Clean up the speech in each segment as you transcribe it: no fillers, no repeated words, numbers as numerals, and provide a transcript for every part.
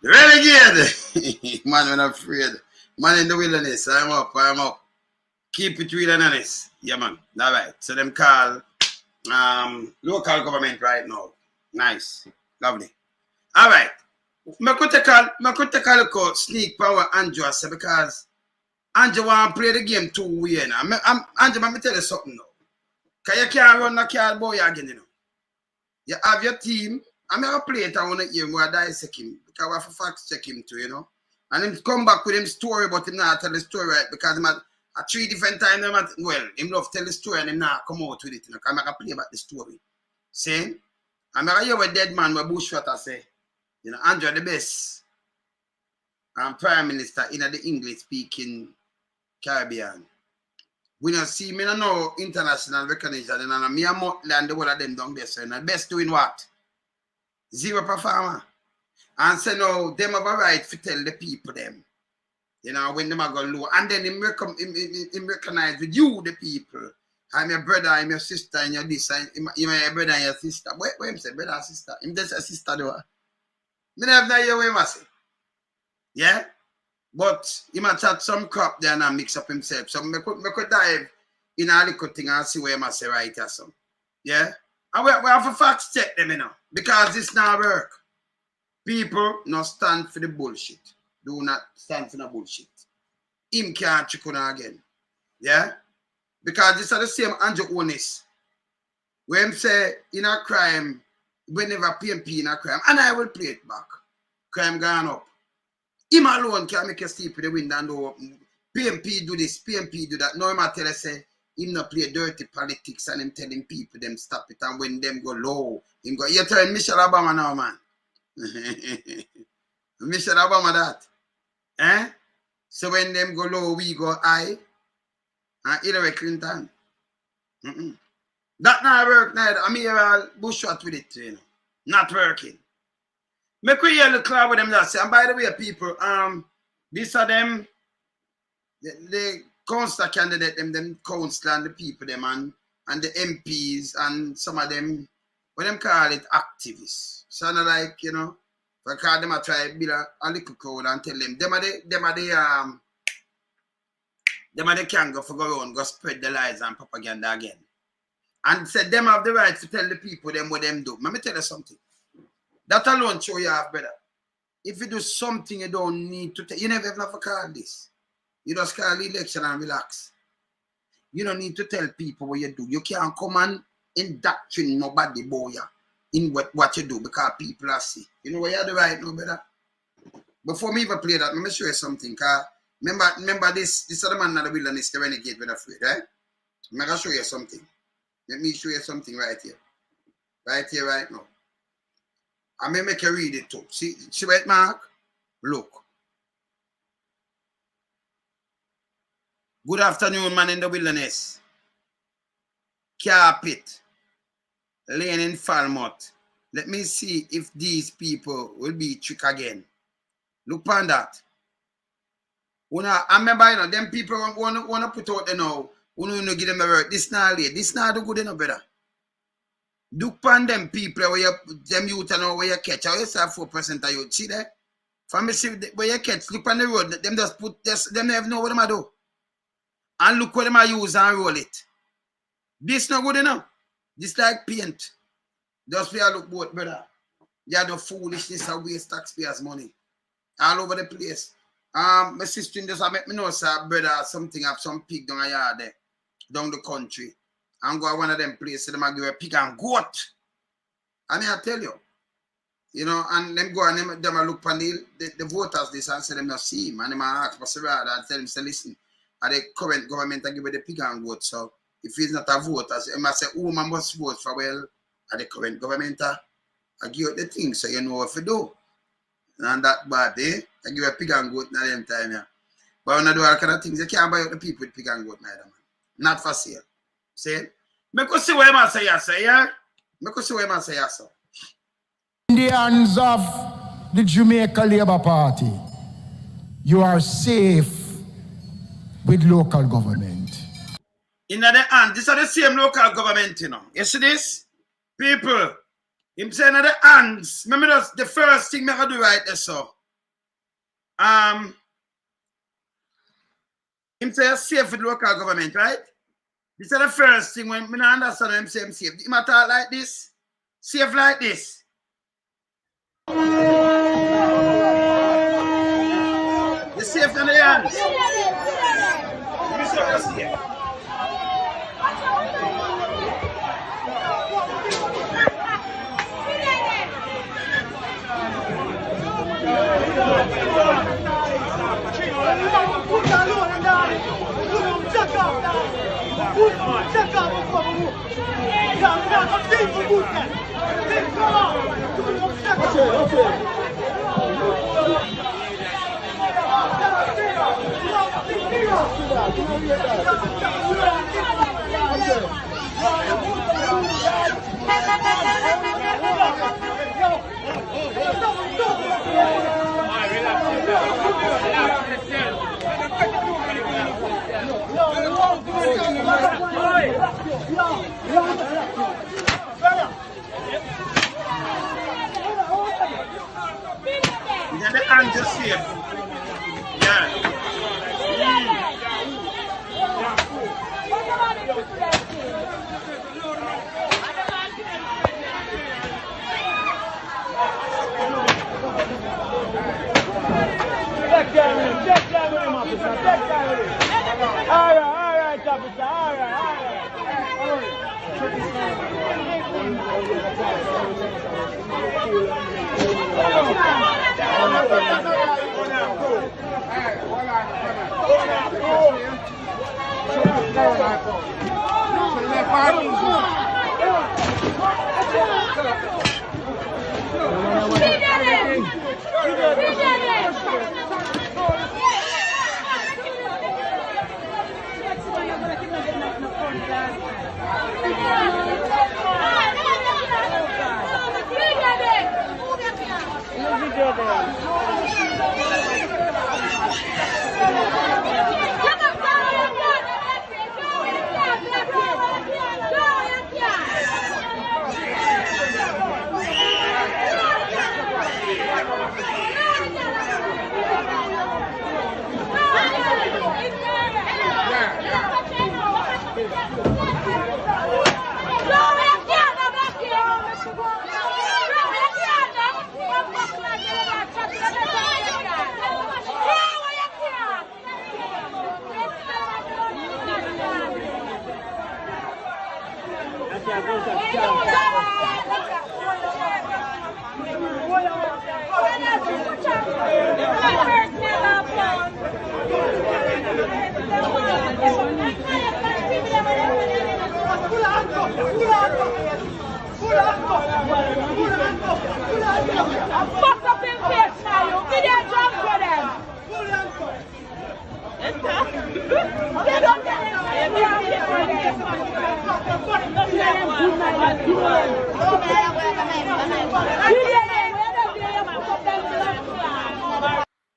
Renegade! Man, we're not afraid. Man in the wilderness. I'm up, I'm up. Keep it real and honest. Yeah, man. All right. So them call local government right now. Nice. Lovely. All right. I could take a look at sneak power Andrew because Andrew want to play the game too weird. Andrew, let me tell you something now. Because you can't run the card boy again, you know. You have your team. I'm going to play it. I want to hear him. I dissect him. Because I have to fact check him too, you know. And him come back with him story, but him not tell the story right. Because him at 3 different times, him love tell the story and him not come out with it. You know, because I'm going to play about the story. See? I'm going to hear what dead man, what Bushwater say. You know, Andrew the best. Prime Minister in the English-speaking Caribbean. We don't see me no international recognition, and me and Motley and the whole of them down there. So, the best doing what? Zero performer. And so now, them have a right to tell the people them, you know, when them are going low. And then him recognize with you, the people. I'm your brother, I'm your sister, and your this, you're my brother and your sister. What him say, brother and sister? Him just a sister, though. I don't have no idea what him say. Yeah? But he might have some crap there and mix up himself. So I could dive in a little thing and see what he must say right or something. Yeah? And we have to fact check them, you know. Because this not work. People not stand for the bullshit. Do not stand for the bullshit. Him can't trick on again. Yeah? Because this is the same Andrew Holness. When him say in a crime, whenever PMP in a crime, and I will play it back. Crime gone up. Him alone can make you sleep with the window and open. PMP do this, PMP do that. No, him tell us say him not play dirty politics and him telling people them stop it and when them go low, him go, you're telling Michelle Obama now, man. Michelle Obama that. Eh? So when them go low, we go high. And Hillary Clinton. That not work neither. I mean, bushwhack with it, you know. Not working. Make we hear the cloud with them that say, and by the way, people, these are them, the council candidate, them council and the people, them and the MPs and some of them, what them call it, activists. So like, you know, if I call them, I try to build a little crowd and tell them, them are the can go for go around, go spread the lies and propaganda again. And said them have the right to tell the people them what them do. Let me tell you something. That alone show you have, brother. If you do something you don't need to tell, you never have to call this. You just call the election and relax. You don't need to tell people what you do. You can't come and indoctrinate nobody, boy, in what you do because people are see. You know what you have the right now, brother? Before me even play that, let me show you something. Cause remember this is the man in the wilderness, the renegade with afraid, right? I'm going to show you something. Let me show you something right here. Right here, right now. I may make you read it too. See right, Mark? Look. Good afternoon, man in the wilderness. Carpet. Lane in Falmouth. Let me see if these people will be trick again. Look on that. I remember, you know, them people want to put out there now. Want to give them a word. This not late. This not do good enough, brother. Look on them people where you them youth and where you catch. How you say 4% of youth. See there? From me see where you catch, look on the road, them just put this, them never know what them do. And look what them use and roll it. This not good enough. This like paint. Just where you look both, brother. You do foolishness and waste taxpayers' money. All over the place. My sister just make me know, sir, brother, something have some pig down a yard there, down the country. And go to one of them places, them give a pig and goat. I mean, I tell you. You know, and them go and them look on the voters this and say them not see him. And them ask for Sarah and tell him, say, listen, are the current government give the pig and goat. So if he's not a voter, he must say, oh, man must vote for, well, are the current government I give you the thing so you know what to do. And that bad, eh? I give a pig and goat at them time, yeah. But when I do all kind of things, you can't buy out the people with pig and goat neither, man. Not for sale. See? Make us see what I say, yes, yeah? Make us see what I say, yes, sir. In the hands of the Jamaica Labour Party, you are safe with local government. In the hand, this is the same local government, you know. You see this? People, him saying in the hands, remember that's the first thing I do right there, so. Him say safe with local government, right? This is the first thing when I understand him say him safe. Him talk like this, safe like this. You safe in the hands. Let me show you safe. Yeah, the hand just safe. Yeah. All right, officer. All right.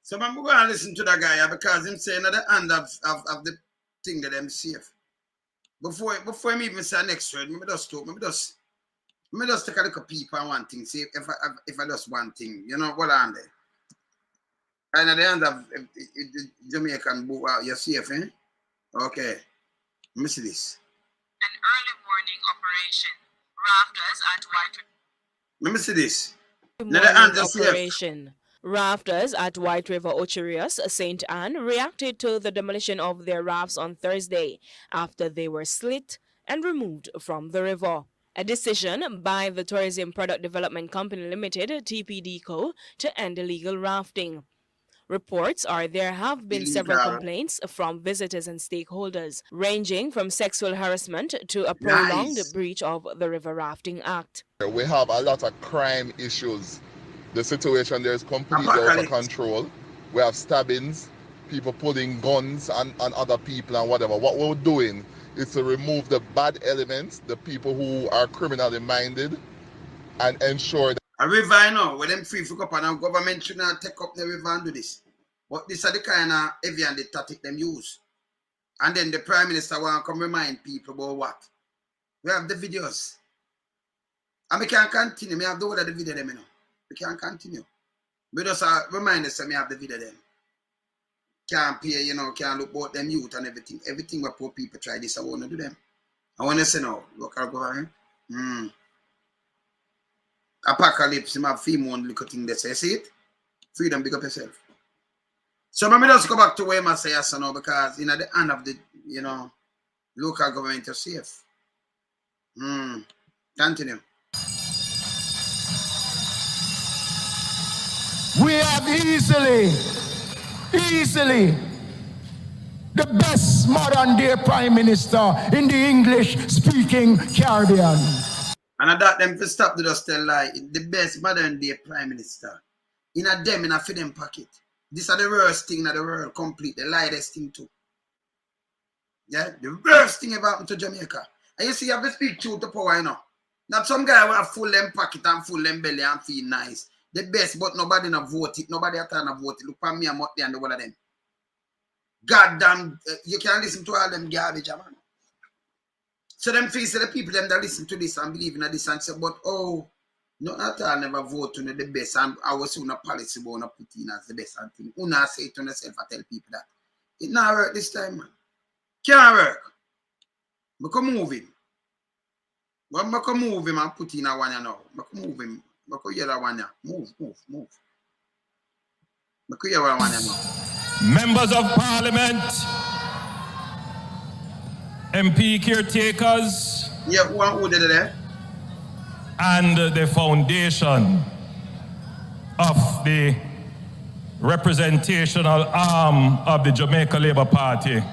So I'm going to listen to that guy because him saying at the end of the thing that I'm safe. Before him even say next word, maybe just talk, maybe just take a look at people and one thing. See if I just one thing, you know what on there. And at the end of the Jamaican book, you're safe, eh? Okay. Let me see this. An early morning operation. Rafters at White. Let me see this. Morning operation. Rafters at White River Ocherius, St. Anne, reacted to the demolition of their rafts on Thursday after they were slit and removed from the river. A decision by the Tourism Product Development Company Limited, TPDCO, to end illegal rafting. Reports are there have been several complaints from visitors and stakeholders, ranging from sexual harassment to a prolonged breach of the River Rafting Act. We have a lot of crime issues. The situation there is completely out of control. We have stabbings, people pulling guns on other people and whatever. What we're doing is to remove the bad elements, the people who are criminally minded, and ensure that a river, I know, where them free for up and government should not take up the river and do this. But this are the kind of heavy and the tactic them use. And then the Prime Minister want to come remind people about what? We have the videos. And we can't continue. We have the whole of the video them, you know. We can't continue. We just remind us that we have the video them. can't pay, can't look about them youth and everything. Everything where poor people try this, I want to do them. I want to say now, local government. Apocalypse, him have female little thing they say, see it? Freedom, big up yourself. So let me just go back to where I say yes now, because in the hand of the, local government is safe. Continue. We have easily the best modern day prime minister in the English-speaking Caribbean. And I thought them to stop to just tell lie. The best modern day prime minister. In a them, in a for them pocket. This are the worst thing in the world, complete. The lightest thing too. Yeah, the worst thing ever happened to Jamaica. And you see, you have to speak truth to power, Not some guy who have full them pocket and full them belly and feel nice. The best, but nobody not vote it. Nobody at all not vote it. Look for me and Motley and the one of them. Goddamn, you can't listen to all them garbage, man. So them face the people them that listen to this and believe in this and say, but not at all never vote to the best, and I was soon a policy going to put in as the best and thing. Una say it to yourself, I tell people that. It not work this time, man. Can't work. I can move him. Well, I can move him and put in a one now. I can move him. I can hear that one now. Move. I can hear one now. Members of Parliament, MP caretakers, yeah, who did it there? And the foundation of the representational arm of the Jamaica Labour Party,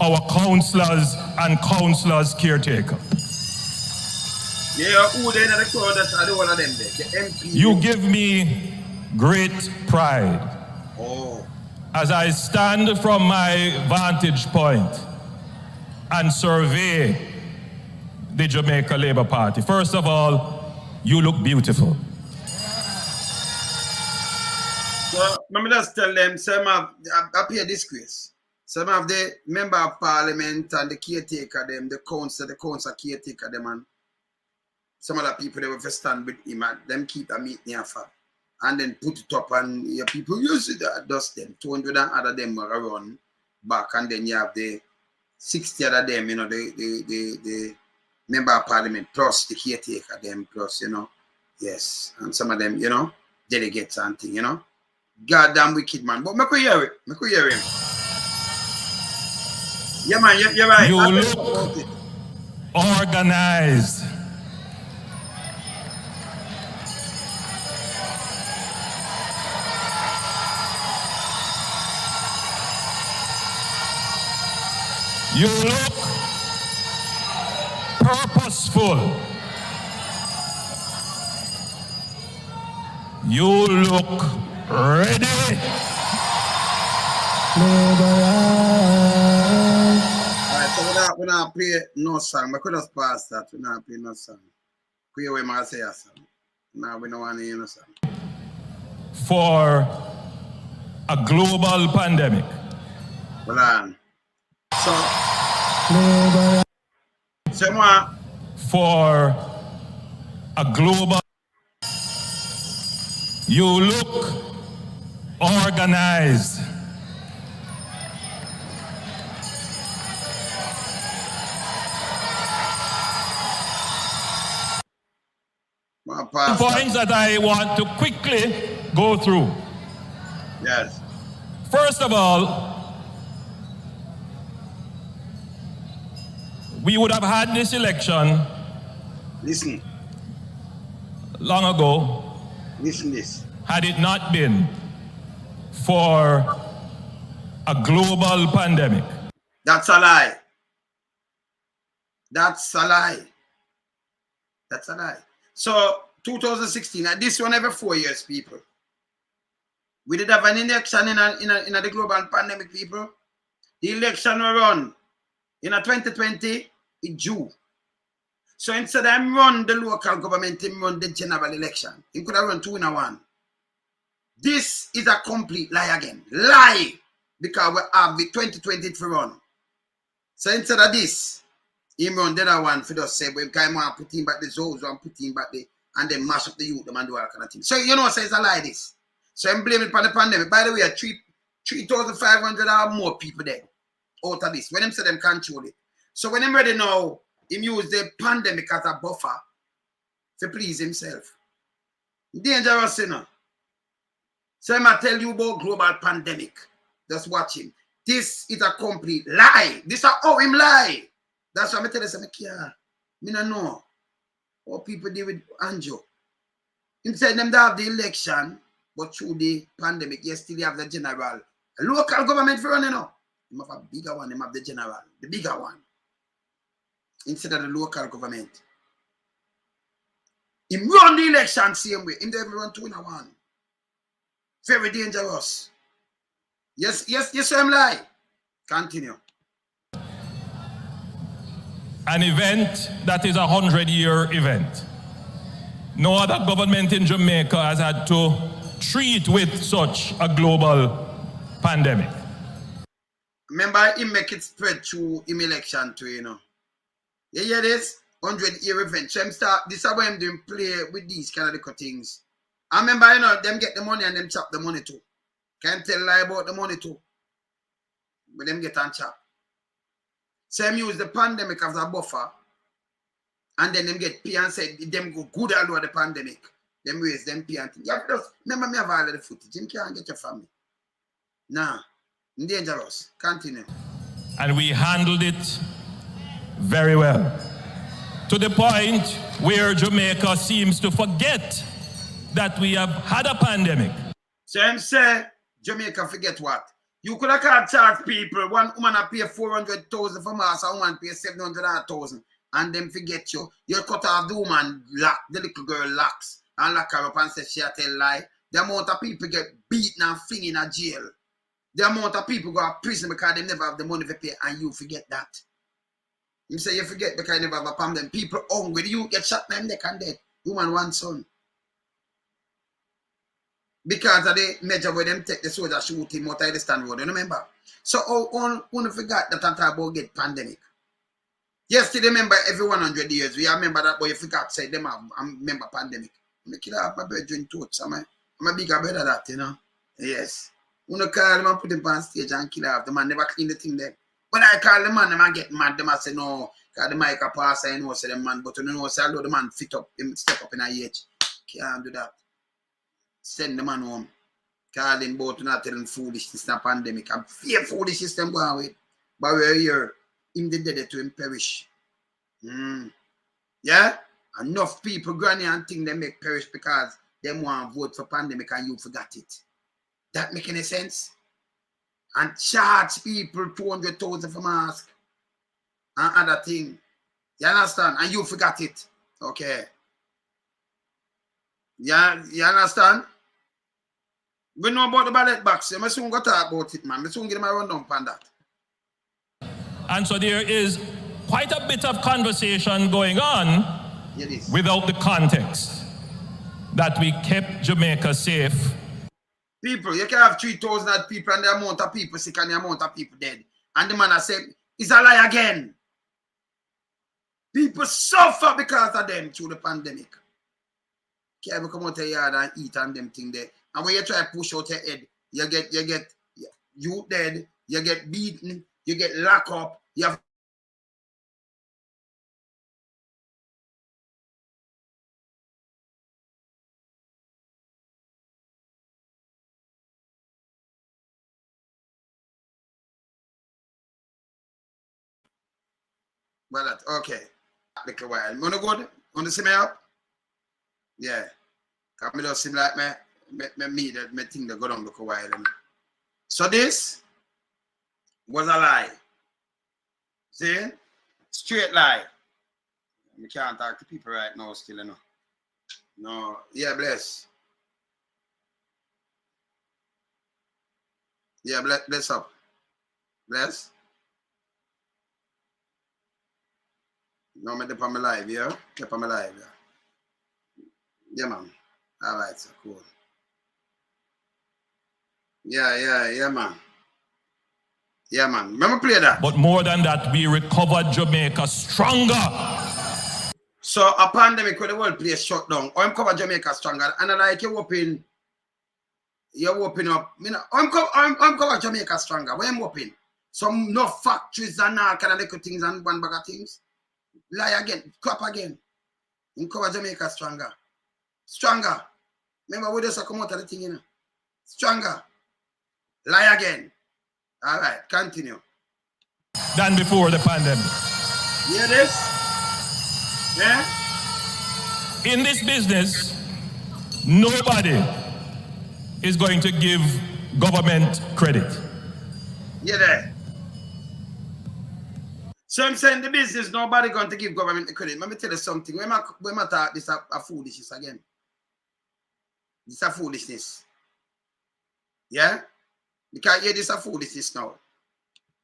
our councillors and councillors caretaker. Yeah, who they in the crowd that are the one of them there? The MP. You give me great pride. As I stand from my vantage point and survey the Jamaica Labour Party. First of all, you look beautiful. So, let me just tell them, some have appear disgrace. Some of the member of parliament and the caretaker them, the council caretaker them, and some of the people they will stand with him and them keep a meeting after. And then put it up and your people use it, dust them. 200 and other them will run back, and then you have the 60 other them, the member of parliament plus the caretaker them plus, yes. And some of them, delegates and thing, Goddamn wicked man. But I could hear it. I could hear him. Yeah, man, you're right. You look organized. You look purposeful. You look ready. Alright, so we're not play no song. I could just pass that. We're not play no song. Could you hear say a song? No, we don't want to hear no song. For a global pandemic. Hold on. So for a global, you look organized. Points that I want to quickly go through. Yes. First of all, we would have had this election. Listen. Long ago. Listen this. Had it not been for a global pandemic. That's a lie. That's a lie. That's a lie. So 2016, and this one every 4 years, people. We did have an election in the global pandemic, people. The election will run in 2020 in June. So instead of him run the local government, him run the general election. He could have run 2 in 1. This is a complete lie again. Lie! Because we have the 2020 to run. So instead of this, him run the other one for just say, we can put him back the zones and put him back the, and then mash up the youth and do all kind of things. So you know, so it's a lie this. So I'm blaming it on the pandemic. By the way, 3,500 or more people dead out of this. When them say them control it. So when them ready now, him use the pandemic as a buffer to please himself. Dangerous, you know. So I'm going to tell you about global pandemic. Just watch him. This is a complete lie. This is how him lie. That's why I tell you, I don't know how people deal with Anjo. Him said them they have the election, but through the pandemic, yes, still have the general. A local government for running now. They have a bigger one, they have the general, the bigger one. Instead of the local government. Him run the election same way. Him never run 2 in 1. Very dangerous. Yes, I'm lie. Continue. An event that is a 100-year event. No other government in Jamaica has had to treat with such a global pandemic. Remember, he make it spread through him election too, you know. You hear this? 100-year event. So him start, this is how him doing play with these kind of little things. I remember, you know, them get the money and them chop the money too. Can't tell lie about the money too. But them get and chop. So him use the pandemic as a buffer. And then them get pay and say them go good all over the pandemic. Them raise them pay and things. You have to just, remember me have all of the footage. Him can't get your family. Nah. Dangerous. Continue. And we handled it very well. To the point where Jamaica seems to forget that we have had a pandemic. So him say, Jamaica forget what? You could have charge people, one woman pay 400,000 for mass, a woman pay 700,000, and them forget you. You cut off the woman, lock, the little girl locks, and lock her up and say she a tell lie. The amount of people get beaten and flung in a jail. The amount of people go to prison because they never have the money to pay, and you forget that. You say you forget because you never have a pandemic. People hungry, you get shot in the neck and dead. Woman, one son. Because of the measure where them take the soldier shoot him out of the stand road, you remember? So on forgot that I'm talking about get pandemic. Yes, still remember every 100 years. We remember that, but you forgot say them have remember pandemic. I'm a killer of my brethren too. I'm a bigger brother that, you know. Yes. When I call them and put them on stage and kill off, the man never clean the thing there. When I call the man, the man get mad, the man say no, because the mic a pass, I know say the man, but you know, say although the man fit up, him step up in a age. Can't do that. Send the man home. Call him both not tell him foolishness in a pandemic. I'm fear foolishness them going with. But we're here. Him the dead to him perish. Yeah? Enough people granny and think they make perish because they want to vote for pandemic and you forgot it. That make any sense? And charge people 200,000 for mask and other thing. You understand? And you forgot it. Okay. Yeah, you understand? We know about the ballot box. I soon go talk about it, man. I soon get my rundown on that. And so there is quite a bit of conversation going on without the context that we kept Jamaica safe. People, you can have 3,000 people and the amount of people sick and the amount of people dead. And the man has said, it's a lie again. People suffer because of them through the pandemic. Can't even come out of the yard and eat on them thing there. And when you try to push out your head, you get you dead, you get beaten, you get locked up, you have well, that okay. Like a while. You wanna go there? Wanna see me up? Yeah. Cause me just seem like me think they go down look a while. So this was a lie. See? Straight lie. We can't talk to people right now still, you know. No. Yeah, bless. Yeah, bless up. Bless. No, I'm up on my live, yeah? Up on my live, yeah? Yeah, man. All right, so cool. Yeah, man. Yeah, man. Remember play that? But more than that, we recovered Jamaica stronger. So a pandemic where the world place shut down, or cover Jamaica stronger, and like you open You're opening up. I'm coming Jamaica stronger. Where I'm open. Some no factories and all kind of little things and one bag of things. Lie again. Crap again. In cover Jamaica stronger. Stronger. Remember we just come out of the thing, Stronger. Lie again. All right, continue. Than before the pandemic. Hear this? Yeah? In this business, nobody is going to give government credit. Yeah, there. So I'm saying the business, nobody going to give government the credit. Let me tell you something. When I talk, this is a foolishness again. This is a foolishness. Yeah? Because here this is a foolishness now.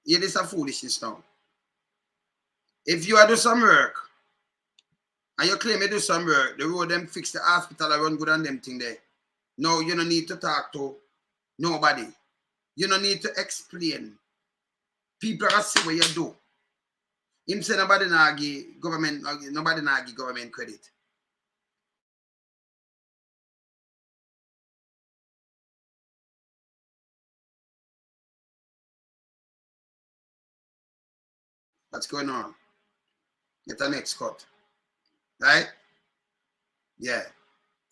Here this is a foolishness now. If you are do some work, and you claim you do some work, the road them fix the hospital and run good on them thing there. No, you don't need to talk to nobody. You don't need to explain. People are see what you do. Him say nobody not give government credit. What's going on? Get the next cut. Right? Yeah.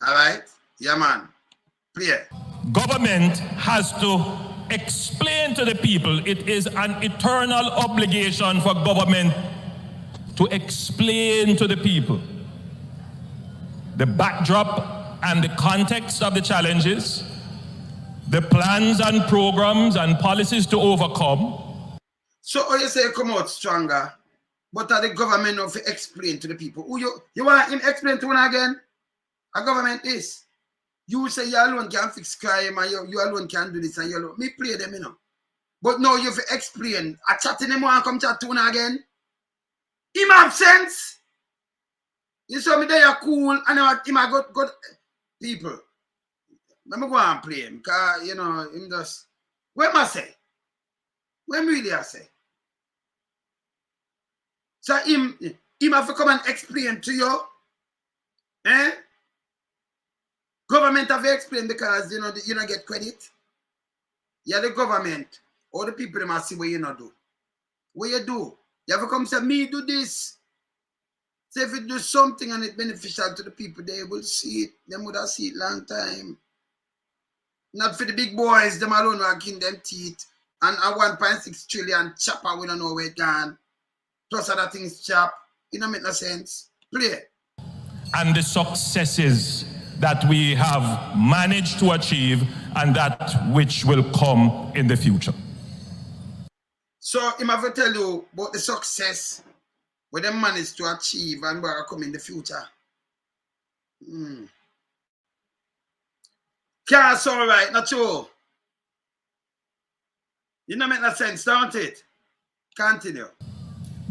All right? Yeah, man. Clear. Government has to explain to the people. It is an eternal obligation for government to explain to the people the backdrop and the context of the challenges, the plans and programs and policies to overcome. So you say come out stronger, but are the government of explain to the people? Who you want him explain to one again? A government is. You say you alone can fix crime and you alone can do this and you alone. Me play them, But now you've explained. I chatting him and come chat to one again. Him have sense. You saw me there cool and him a good people. Let me go and play him. Because, him just... What am I say? What really I say? So him have to come and explain to you. Eh? Government have to explain because you don't get credit. Yeah, the government or the people that must see what you not do. What you do? You have to come say, me do this. Say if you do something and it's beneficial to the people, they will see it. They would have seen it long time. Not for the big boys, them alone who are getting them teeth. And a 1.6 trillion chopper, we don't know where it gone. Plus other things chop. It don't make no sense. Play. And the successes that we have managed to achieve and that which will come in the future. So I'm going to tell you about the success what they managed to achieve and what will come in the future. Can't all right, not true. You don't make no sense, don't it? Continue.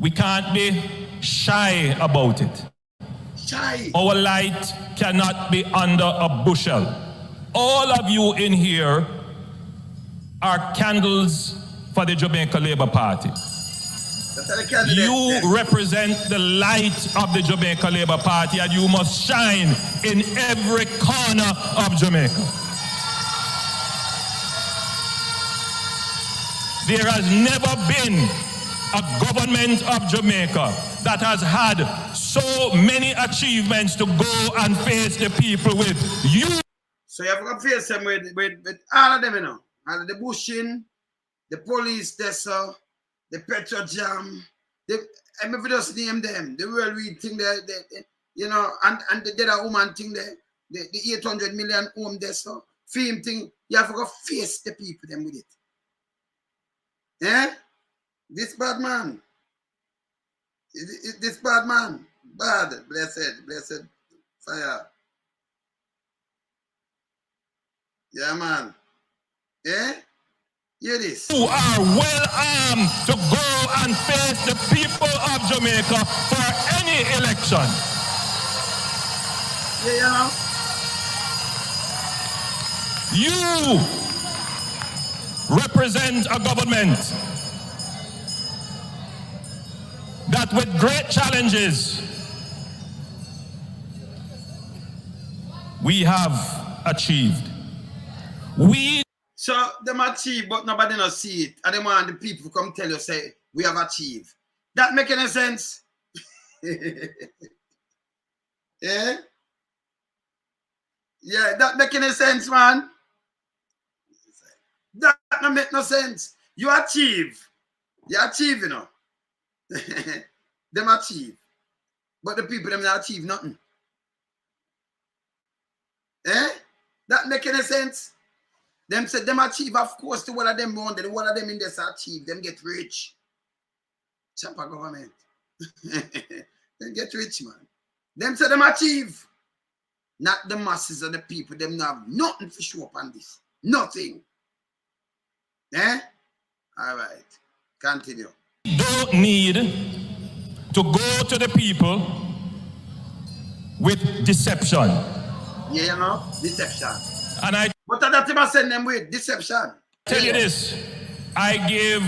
We can't be shy about it. Shy. Our light cannot be under a bushel. All of you in here are candles for the Jamaica Labour Party. You represent the light of the Jamaica Labour Party and you must shine in every corner of Jamaica. There has never been a government of Jamaica that has had so many achievements to go and face the people with. You. So you have to face them with all of them, all of the bushing, the police, the petrol jam, I'm just name them, the railway thing there, and the dead woman thing there, the 800 million home there, so film thing, you have to go face the people them with it. Eh? This bad man. This bad man. Bad. Blessed fire. Yeah, man. Eh? Hear this. You are well armed to go and face the people of Jamaica for any election. Yeah, You represent a government that with great challenges we have achieved. So them achieve, but nobody not see it. And they want the people to come tell you, say, we have achieved. That make any sense? Yeah? Yeah, that make any sense, man? That don't make no sense. You achieve. You achieve, you know. Them achieve. But the people, them not achieve nothing. Eh? That make any sense? Them said them achieve, of course, the one of them want, the one of them in this achieve, them get rich. Champa government. Them get rich, man. Them said them achieve. Not the masses of the people. Them not have nothing to show up on this. Nothing. Eh? All right. Continue. Don't need to go to the people with deception. Yeah, you know? Deception. And I But that him send them with deception. tell you this, I gave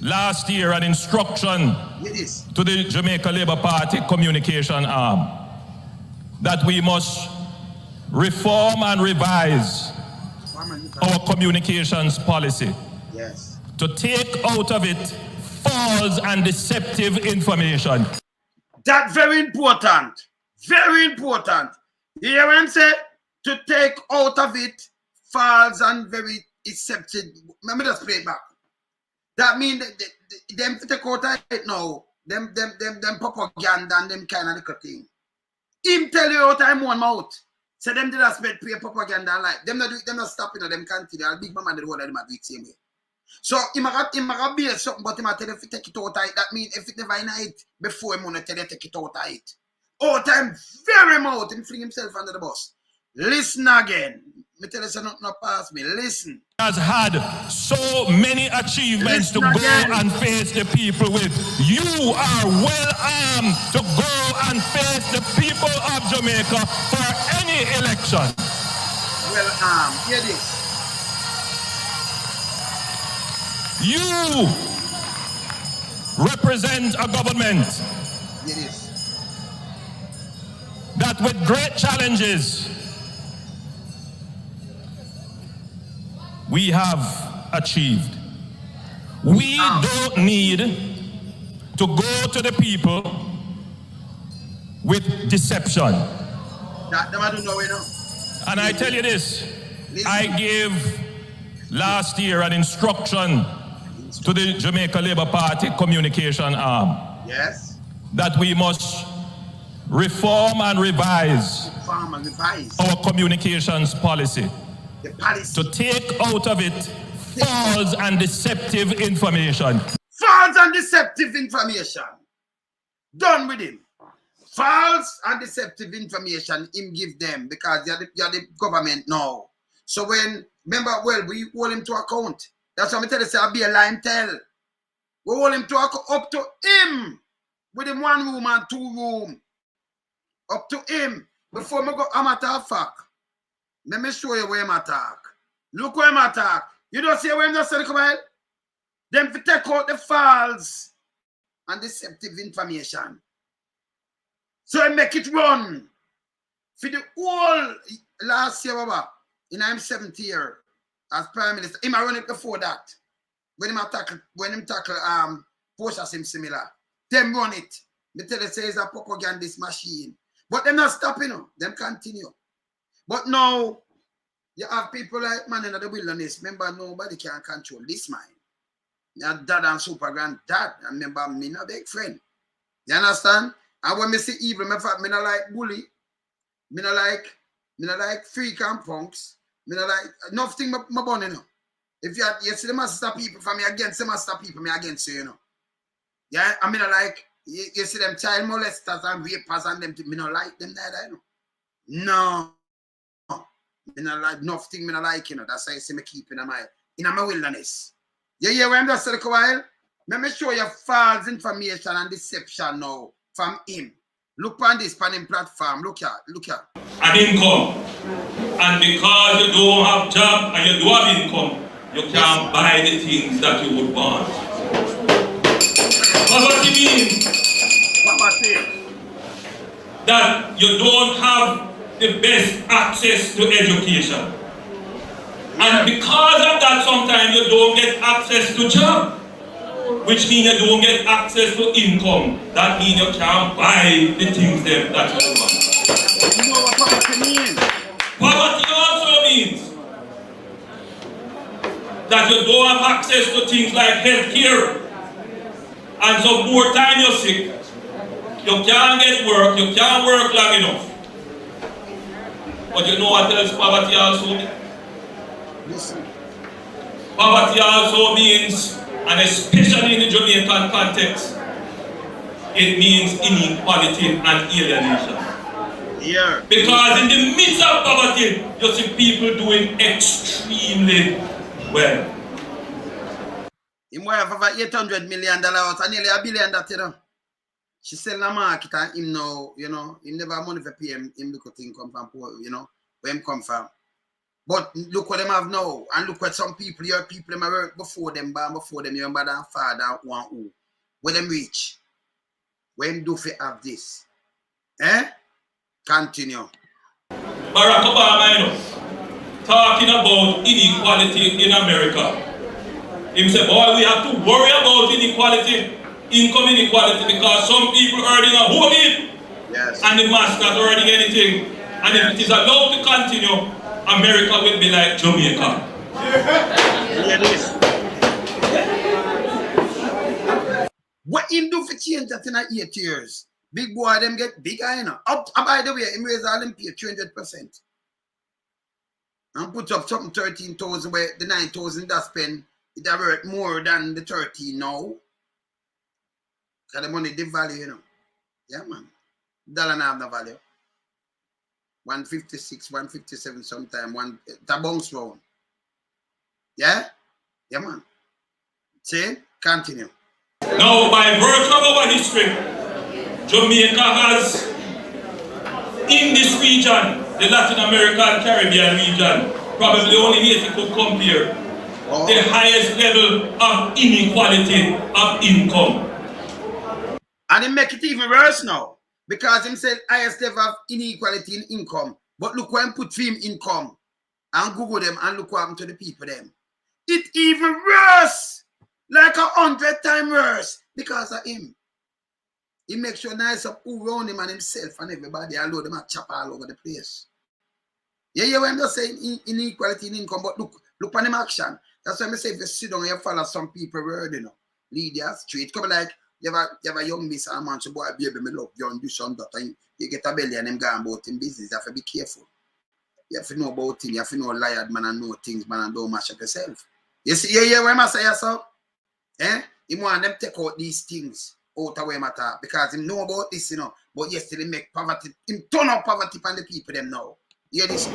last year an instruction to the Jamaica Labour Party communication arm that we must reform and revise our communications policy. Yes. To take out of it false and deceptive information. That's very important. Very important. You hear what I'm saying? To take out of it false and very deceptive. Let me just play it back. That means them to take out of it now. Them propaganda and them kind of little thing. Him tell you out of one mouth. So them did not spread pure propaganda and like them not do it, them not stopping them continue. And big mama the whole of them do it same way. So him a be something, but him a tell you if you take it out of it. That means if it never in it before him wanna tell you take it out of it. All time very mouth, him fling himself under the bus. Listen again. Me tell you so nothing not pass me. Listen. Has had so many achievements to go and face the people with. You are well armed to go and face the people of Jamaica for any election. Well armed. Hear this. You represent a government that with great challenges we have achieved. We don't need to go to the people with deception. And I tell you this, I gave last year an instruction to the Jamaica Labour Party communication arm that we must reform and revise our communications policy to take out of it false and deceptive information. False and deceptive information. Done with him. False and deceptive information him give them because you're the government now. So when, remember, well, we hold him to account. That's what I tell you, say, I'll be a line tell. We hold him to account, up to him. With him 1 room and 2 room. Up to him. Before me go, I'm attack fact. Let me show you where I'm attack. Look where I'm attack. You don't see where I'm just saying, come on? Them to take out the false and deceptive information. So I make it run. For the whole last year, Baba, in I'm 7th year as Prime Minister. Him I run it before that. When him tackle Porsche him similar. Them run it. Me tell you say it's a propagandist machine. But them not stopping them. Them continue. But now you have people like man in the wilderness. Remember, nobody can control this mind. Your dad and super granddad. And remember, me not big friend. You understand? And when me see evil, me not like bully. Me not like freak and punks. Me not like nothing my born, you know. If you see the master people from me against the master people, me against you, you know. Yeah, I mean like you see them child molesters and rapers and them, me not like them neither, you know. No. Me not like nothing, me not like, you know. That's why I see me keep in my wilderness. You hear where I'm just saying a while? Let me show you false information and deception now from him. Look on this panel platform. Look here. An income. And because you don't have job and you don't have income, you can't buy the things that you would want. But what do you mean? That you don't have the best access to education. And because of that, sometimes you don't get access to job, which means you don't get access to income. That means you can't buy the things that you want. You know what poverty means? Poverty also means that you don't have access to things like health care. And so more time you're sick, you can't get work, you can't work long enough. But you know what else poverty also means? Listen. Poverty also means, and especially in the Jamaican context, it means inequality and alienation. Yeah. Because in the midst of poverty, you see people doing extremely well. He might have over $800 million and nearly $1 billion that, you know. She sell the market and him now, you know, he never have money for pay him look at thing come from poor, you know, where him come from. But look what them have now, and look what some people, your people them have worked before them, born before them, your mother and father, one who. Where them reach? Where him do for have this? Eh? Continue. Barack Obama, you know, talking about inequality in America. He said, boy, we have to worry about inequality, income inequality, because some people earning a whole heap, yes, and the mass not earning anything. And if it is allowed to continue, America will be like Jamaica. Yeah, this. What him do for change that in 8 years? Big boy, them get bigger, you know. Up, by the way, him raise all them pay 300%. And put up something 13,000 where the 9,000 that spend, it have worth more than the 13 now. Because the money, the value, you know. Yeah, man. Dollar not have no value. 156, 157 sometime, the bounce round. Yeah? Yeah, man. See? Continue. Now, by virtue of our history, Jamaica has, in this region, the Latin American Caribbean region, probably only Haiti could compare, the highest level of inequality of income. And he make it even worse now. Because him said highest level of inequality in income. But look when put him income and Google them and look what happened to the people them. It even worse. Like 100 times worse because of him. He makes sure nice up who around him and himself and everybody and load them and chop all over the place. Yeah, what I'm just saying inequality in income, but look on him action. That's why I say if you sit down and you follow some people word, you know, lead your street. Come like you have a young miss and a man say, boy, baby, me love you and do some that and you get a belly and them going about in business. You have to be careful. You have to know about things, you have to know liar man and know things, man, and don't mash up yourself. You see, what I'm saying, so? Eh? He want them take out these things out of where matter because he know about this, you know. But yes, still he make poverty, him turn up poverty on the people them now. You hear this?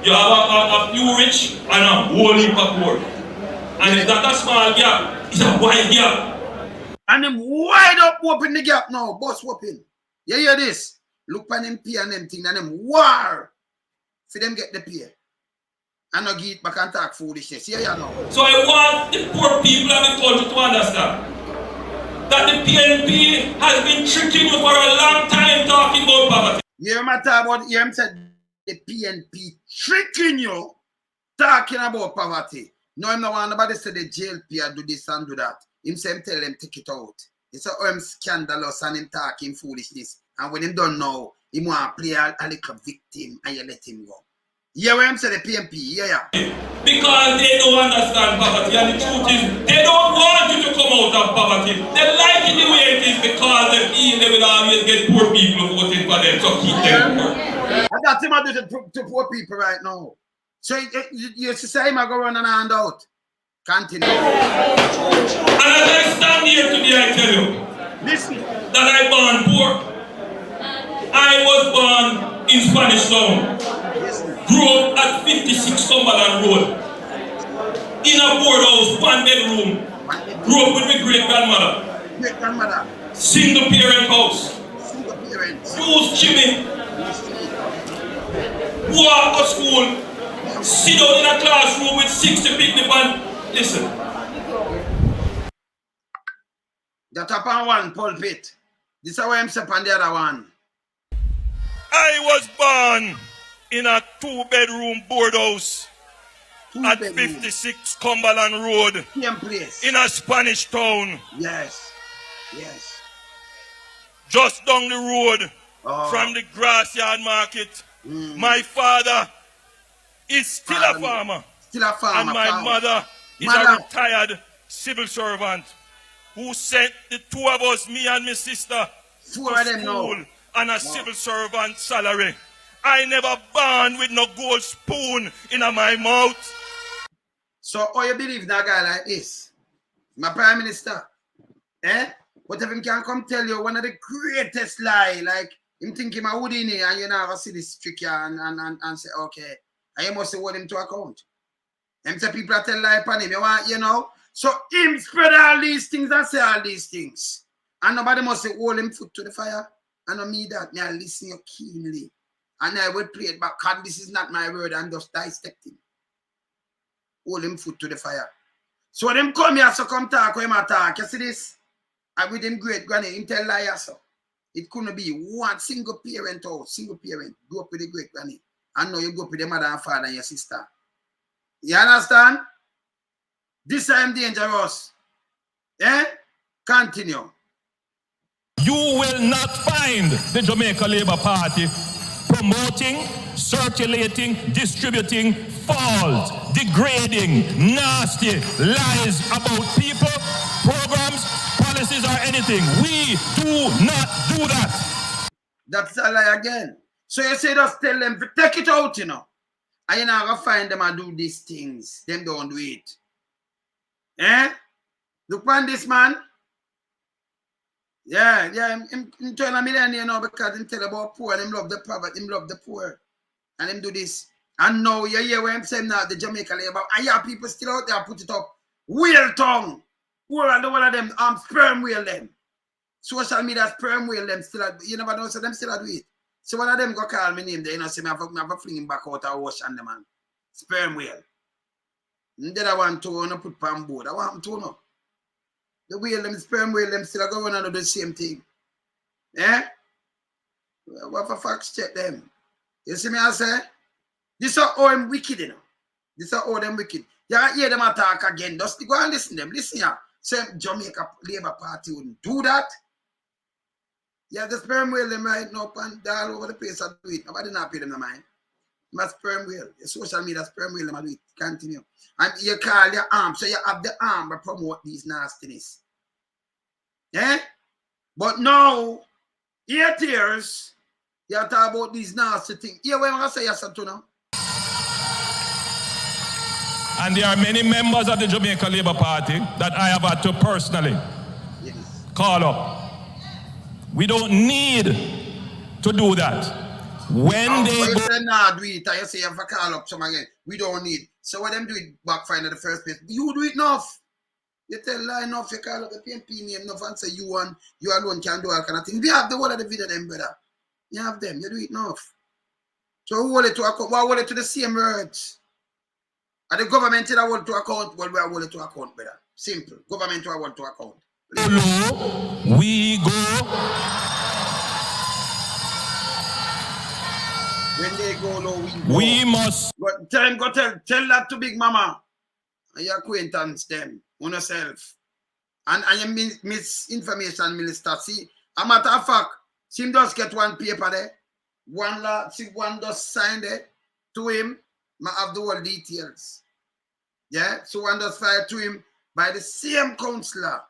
You have a few rich and a whole heap of poor. And it's not a small gap, it's a wide gap. And them wide up open the gap now, boss whooping. You hear this? Look on them pay and them thing and them war for them get the pay. And not give it back and talk foolishness. Yeah, know. So I want the poor people of the country to understand that the PNP has been tricking you for a long time talking about poverty. You matter about him said the PNP tricking you talking about poverty. No, I'm not one about to say the jail pay do this and do that. Him say him tell them take it out. It's a scandalous and him talking foolishness. And when him don't know, he want to play a little victim and you let him go. Yeah, what I'm saying the PNP, yeah. Because they don't understand poverty, and the truth is, they don't want you to come out of poverty. They like it the way it is because they feel they will always get poor people voting for them, so keep them poor. And that's him do to poor people right now. So you say him go run and hand out. Continue. And as I stand here today, I tell you, listen, that I born poor. I was born in Spanish Town. Grew up at 56 Cumberland Road. In a board house, 1 bedroom. Grew up with my great-grandmother. Great-grandmother. Single parent house. Single parent. Use chimney. Walk to school. Sit down in a classroom with 60 people and listen. That up on one pulpit. This is why I'm up on the other one. I was born in a 2-bedroom board house. at 56 Cumberland Road. Same place. In a Spanish town. Yes. Yes. Just down the road from the Grassyard Market. My father is still a farmer. Still a farmer. And my mother is a retired civil servant who sent the two of us, me and my sister, to school on a civil servant salary. I never born with no gold spoon in my mouth. So, how you believe in a guy like this? My prime minister, what if him can come tell you one of the greatest lie, like him think him a Houdini and you never see this trick and say, okay, and you must hold him to account. Him say people are tell lie upon him, you know. So him spread all these things and say all these things. And nobody must say hold him foot to the fire. And on me that, me I listen you keenly. And I will play it back, because this is not my word, and just dissect him. Hold him foot to the fire. So them come here, so come talk, when him attack. You see this? And with him great granny, him tell liar, so. It couldn't be one single parent grew up with the great granny. And now you go up with the mother and father and your sister. You understand? This time dangerous. Continue. You will not find the Jamaica Labour Party promoting, circulating, distributing false, degrading, nasty lies about people, programs, policies, or anything. We do not do that. That's a lie again. So you say just tell them to take it out, you know. And you're not going to find them and do these things. Them don't do it. Look on this man. Yeah, him turn a millionaire now because him tell about poor and him love the poverty, him love the poor. And him do this. And now you hear what I'm saying now, the Jamaica Labour. And you have people still out there put it up. Whale tongue. One of them sperm whale them. Social media sperm whale them still you never know, so them still do it. So one of them go call me name there, you know, say me have a fling him back out of ocean, the man. Sperm whale. And then I want to put palm board. I want to know. The whale them, sperm whale them still go on and do the same thing. What for facts check them? You see me I say? This is how them wicked, you know. This is how them wicked. You hear them attack again. Just go and listen to them. Listen here. Say Jamaica Labour Party wouldn't do that. Yeah, the sperm whale them right now and all over the place I do it. Nobody not pay them no mind. My sperm whale. Your social media sperm whale them do it. Continue. And you call your arm. So you have the arm to promote these nastiness. But now, 8 years, you talk about these nasty things. Yeah, what I say yes to now? And there are many members of the Jamaica Labour Party that I have had to personally call up. We don't need to do that. When they go... You nah, do it, and you say you have to call up some again. We don't need. So when them do it backfire in the first place, you do it enough. You tell lie enough, you call up the PNP name enough and say you alone can do all kind of things. We have the whole of the video them, brother. You have them, you do it enough. So who hold it to account? Why hold it to the same words? And the government that hold to account, well, we hold it to account, brother. Simple. Government to hold to account. We go. When they go low, we go. We must. But tell that to Big Mama and your acquaintance them on yourself. And your misinformation minister. See, a matter of fact, see him just get one paper there. One just sign there to him. I have the whole details. Yeah, so one just file to him by the same councillor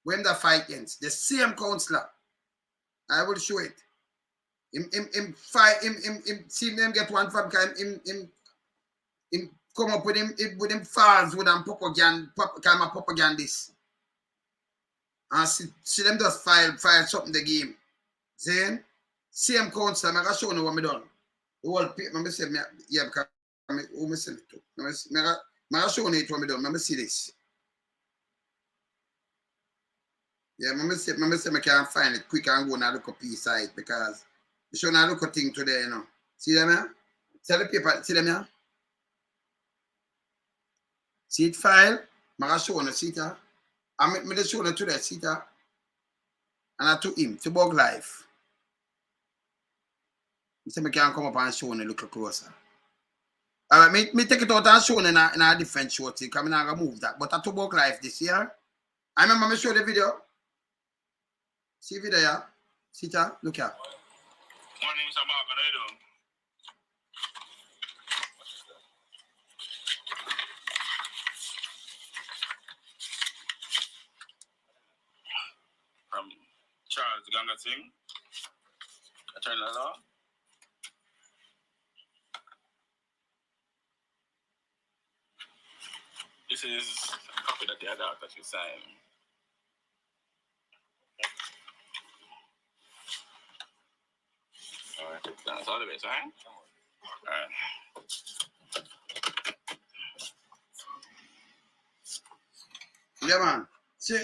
when the fight ends. The same councillor. I will show it. Him see them get one from him come up with him false with them propagandist. And see them just file something the game. See? Same councillor, I'm gonna show you what I done. The whole paper, I say, yeah, because I'm show you it what I done. Let me see this. Yeah, I say I can't find it quick and go and look up piece side because I show now look at thing today, you know. See them here? See the paper, see them here? See it file? I'm show you, see it here? I'm just show you today, see it here? And I took him to Bug Life. I say I can't come up and show you a little closer. All right, me take it out and show in a different show thing. I'm not gonna move that. But I took book life this year. I remember me show the video. See video, yeah? See that? Look here. Morning, Mr. Mark. How you doing? From Charles Ganga Singh, Attorney at Law. This is a copy that the adult that you signed. All right, that's all of it, right? All right. Yeah, man. See,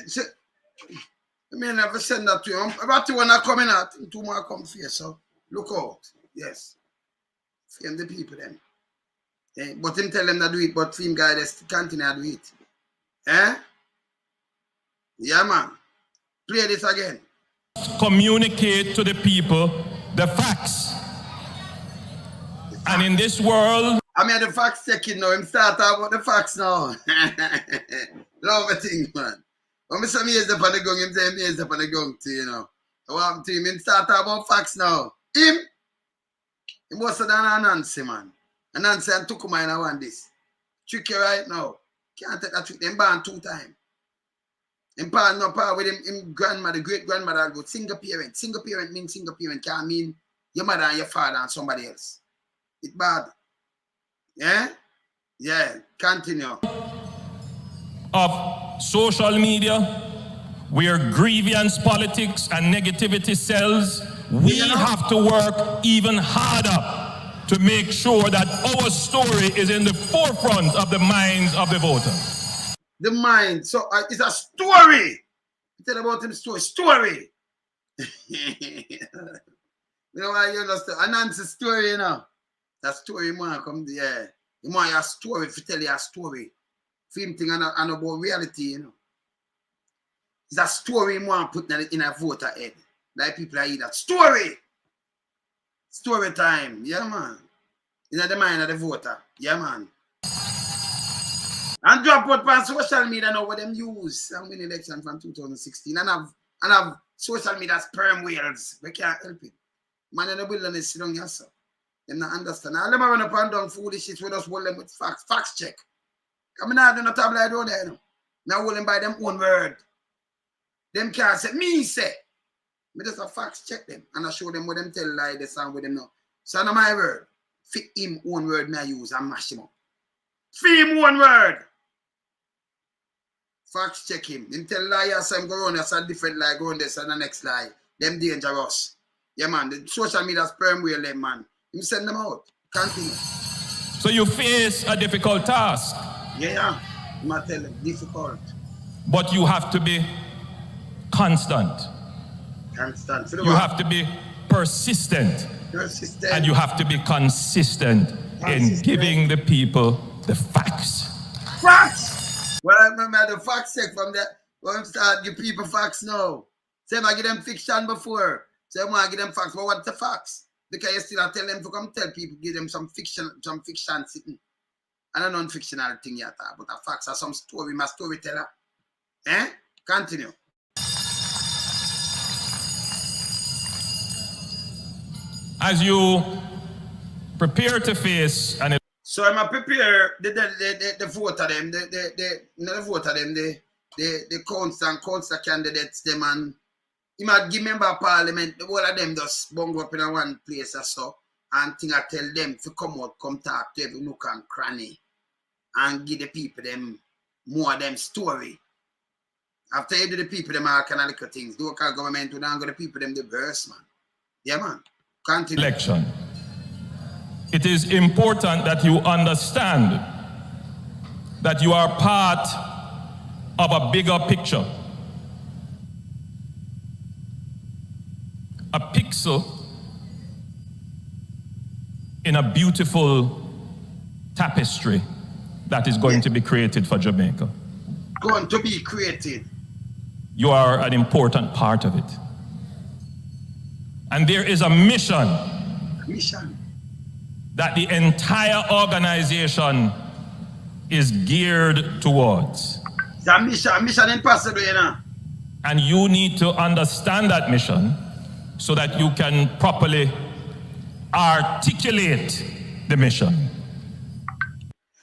I mean, never send that to you. About the one that coming out, 2 more come here, so look out. Yes. Frame the people then. Eh? But him tell them to do it, but film guy just continue to do it. Eh? Yeah, man. Play this again. Communicate to the people the facts. And in this world, I mean, the facts checking now. Him start talk about the facts now. Love a thing, man. When I say me is up on the gun, him say me is up on the gun too, you know. I want to him start talk about facts now. Him was a Nancy, man. And Nancy and Tukuma and I want this. Tricky right now. Can't take that trick. Them born 2 times. Him part no part with him grandmother, great grandmother, but single parent. Single parent means single parent can't mean your mother and your father and somebody else. It's bad. Yeah? Yeah. Continue. of social media, where grievance politics and negativity sells, we have to work even harder to make sure that our story is in the forefront of the minds of the voters. The mind. So it's a story. Tell about him story. You know why you understand? Anan's story, you know. That story, man, come there. You want your story to tell you a story. Film thing and about reality, you know. It's a story you want to put in a voter head. Like people are that story. Story time. Yeah, man. In the mind of the voter. Yeah, man. And drop out on social media now what them use and win election from 2016. And have social media sperm whales. We can't help it. Man in the wilderness sit down yourself. They not understand. All them run up and down foolish shit, we just hold them with facts. Facts check. Come in out on the tabloid road there, you know. Now hold them by them own word. Them can't say, me say. Me just a facts check them. And I show them what them tell lie the sound with them now. So now my word. Fit him own word me I use and mash him up. Fit him own word. Facts check him. Him tell liars, so him go on, that's a different lie, go on this and the next lie. Them dangerous. Yeah, man. The social media sperm whale them, man. Him send them out. Continue. So you face a difficult task. Yeah. I'm not telling them. Difficult. But you have to be constant. Constant. You have to be persistent. Persistent. And you have to be consistent in giving the people the facts. Facts! Well, I remember the facts check from that. When we start give people facts now. Say I give them fiction before. Say I want to give them facts. But what's the facts? Because you still tell them to come tell people, give them some fiction sitting. And a non-fictional thing yet. But the facts are some story, my storyteller. Eh? Continue. As you prepare to face an so I'm prepare the vote of them, the vote of them, the constant candidates, them and he might give member of parliament, the whole of them just bung up in a one place or so, and thing I tell them to come out, come talk to every nook and cranny and give the people them more of them story. After you do the people them all kind of little things, the local government would not go the people them the verse, man. Yeah, man. Continue. Election. It is important that you understand that you are part of a bigger picture. A pixel in a beautiful tapestry that is going to be created for Jamaica. Going to be created. You are an important part of it. And there is a mission. Mission. that the entire organization is geared towards. It's a mission impossible, you know. And you need to understand that mission so that you can properly articulate the mission.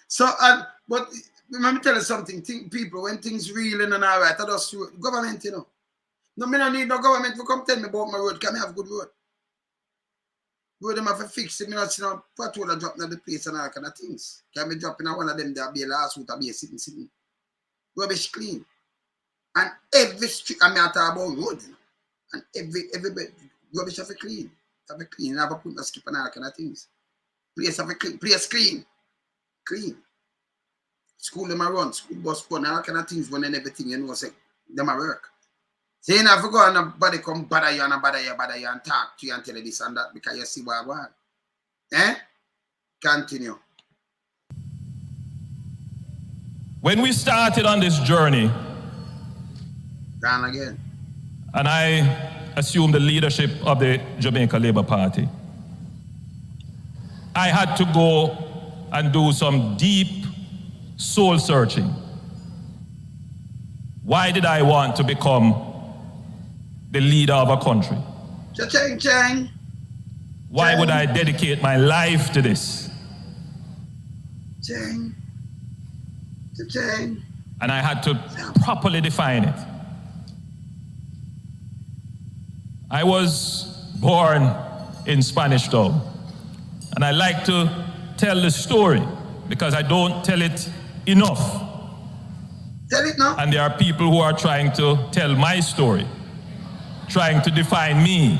So, but let me tell you something. People, when things real and all right, I just government, you know. No, me don't need no government to come tell me about my road. Can I have good road? Road them have to fix it. Me not see no patrol dropping at the place and all kind of things. Can me drop in one of them there be a last route, be a sitting. Rubbish clean. And every street, I mean, I talk about road, you know. And every rubbish have to clean. Have to clean. Have to put no skip and all kind of things. Place have to clean. Place clean. Clean. School them a run. School bus run. All kind of things when and everything, you know, say, them a work. So you never go and nobody come bother you and bother you and talk to you and tell you this and that because you see what I want. Eh? Continue. When we started on this journey, Gone again. and I assumed the leadership of the Jamaica Labour Party, I had to go and do some deep soul searching. Why did I want to become the leader of a country? Cha-ching. Why would I dedicate my life to this? Ching. Cha-ching. And I had to properly define it. I was born in Spanish Town, and I like to tell the story because I don't tell it enough. Tell it now. And there are people who are trying to tell my story, trying to define me.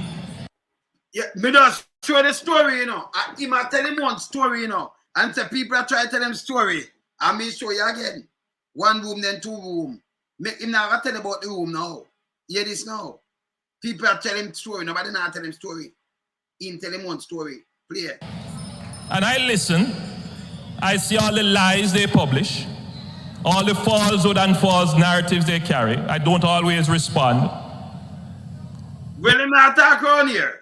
Yeah, me just show the story, you know. He might tell him one story, you know. And the people are trying to tell him story. And me show you again. One room, then two room. Make him not tell about the room now. Hear this now. People are telling him story. Nobody not tell him story. Him tell him one story. Play. And I listen. I see all the lies they publish, all the falsehood and false narratives they carry. I don't always respond. Well, him not talk around here.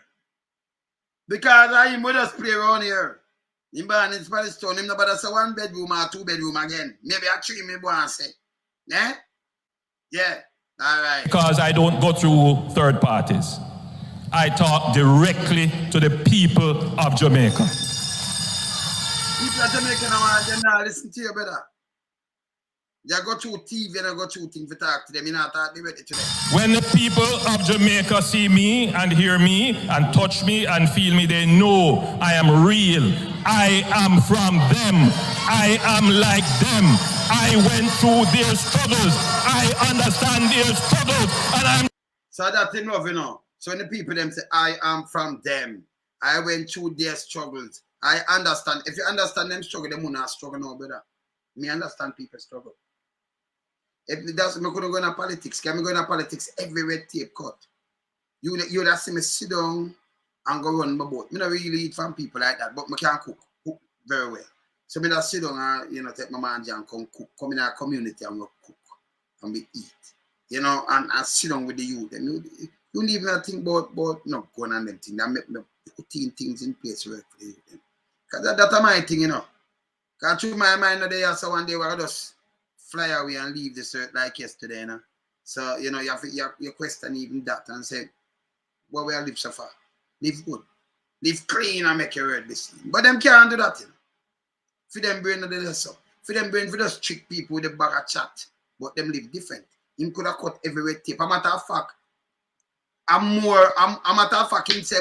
Because I him would just play around here. Him born in Spanish Town, him nobody say 1 bedroom or 2 bedroom again. Maybe a 3 me want to say. Eh? Yeah. All right. Because I don't go through third parties. I talk directly to the people of Jamaica. People of Jamaica now, them not listen to you, brother. You go through TV and you go through things to talk to them. You not talk directly to them. When the people of Jamaica see me and hear me and touch me and feel me, they know I am real. I am from them. I am like them. I went through their struggles. I understand their struggles. And I'm... So that's enough, you know. So when the people them say, I am from them. I went through their struggles. I understand. If you understand them struggle, them will not struggle now, brother. Me understand people struggle. If it doesn't, I couldn't go into politics. Can I go into politics? Every red tape cut. You would see me sit down and go run my boat. I don't really eat from people like that, but I can cook very well. So I just sit down and, you know, take my man and come cook. Come in our community and we cook and we eat. You know, and sit down with the youth. And you don't even think about no, going on them things. That make me putting things in place for the youth. Because that's my thing, you know. Because through my mind, so one day I just fly away and leave this earth like yesterday, you know. So, you know, you question even that and say, what will I live so far? Live good. Live clean and make your word listen. But them can't do that, you know. For them brain of the so. For them brain, for just trick people with a bag of chat. But them live different. Him could have cut every red tape. A matter of fact, a matter of fact, him say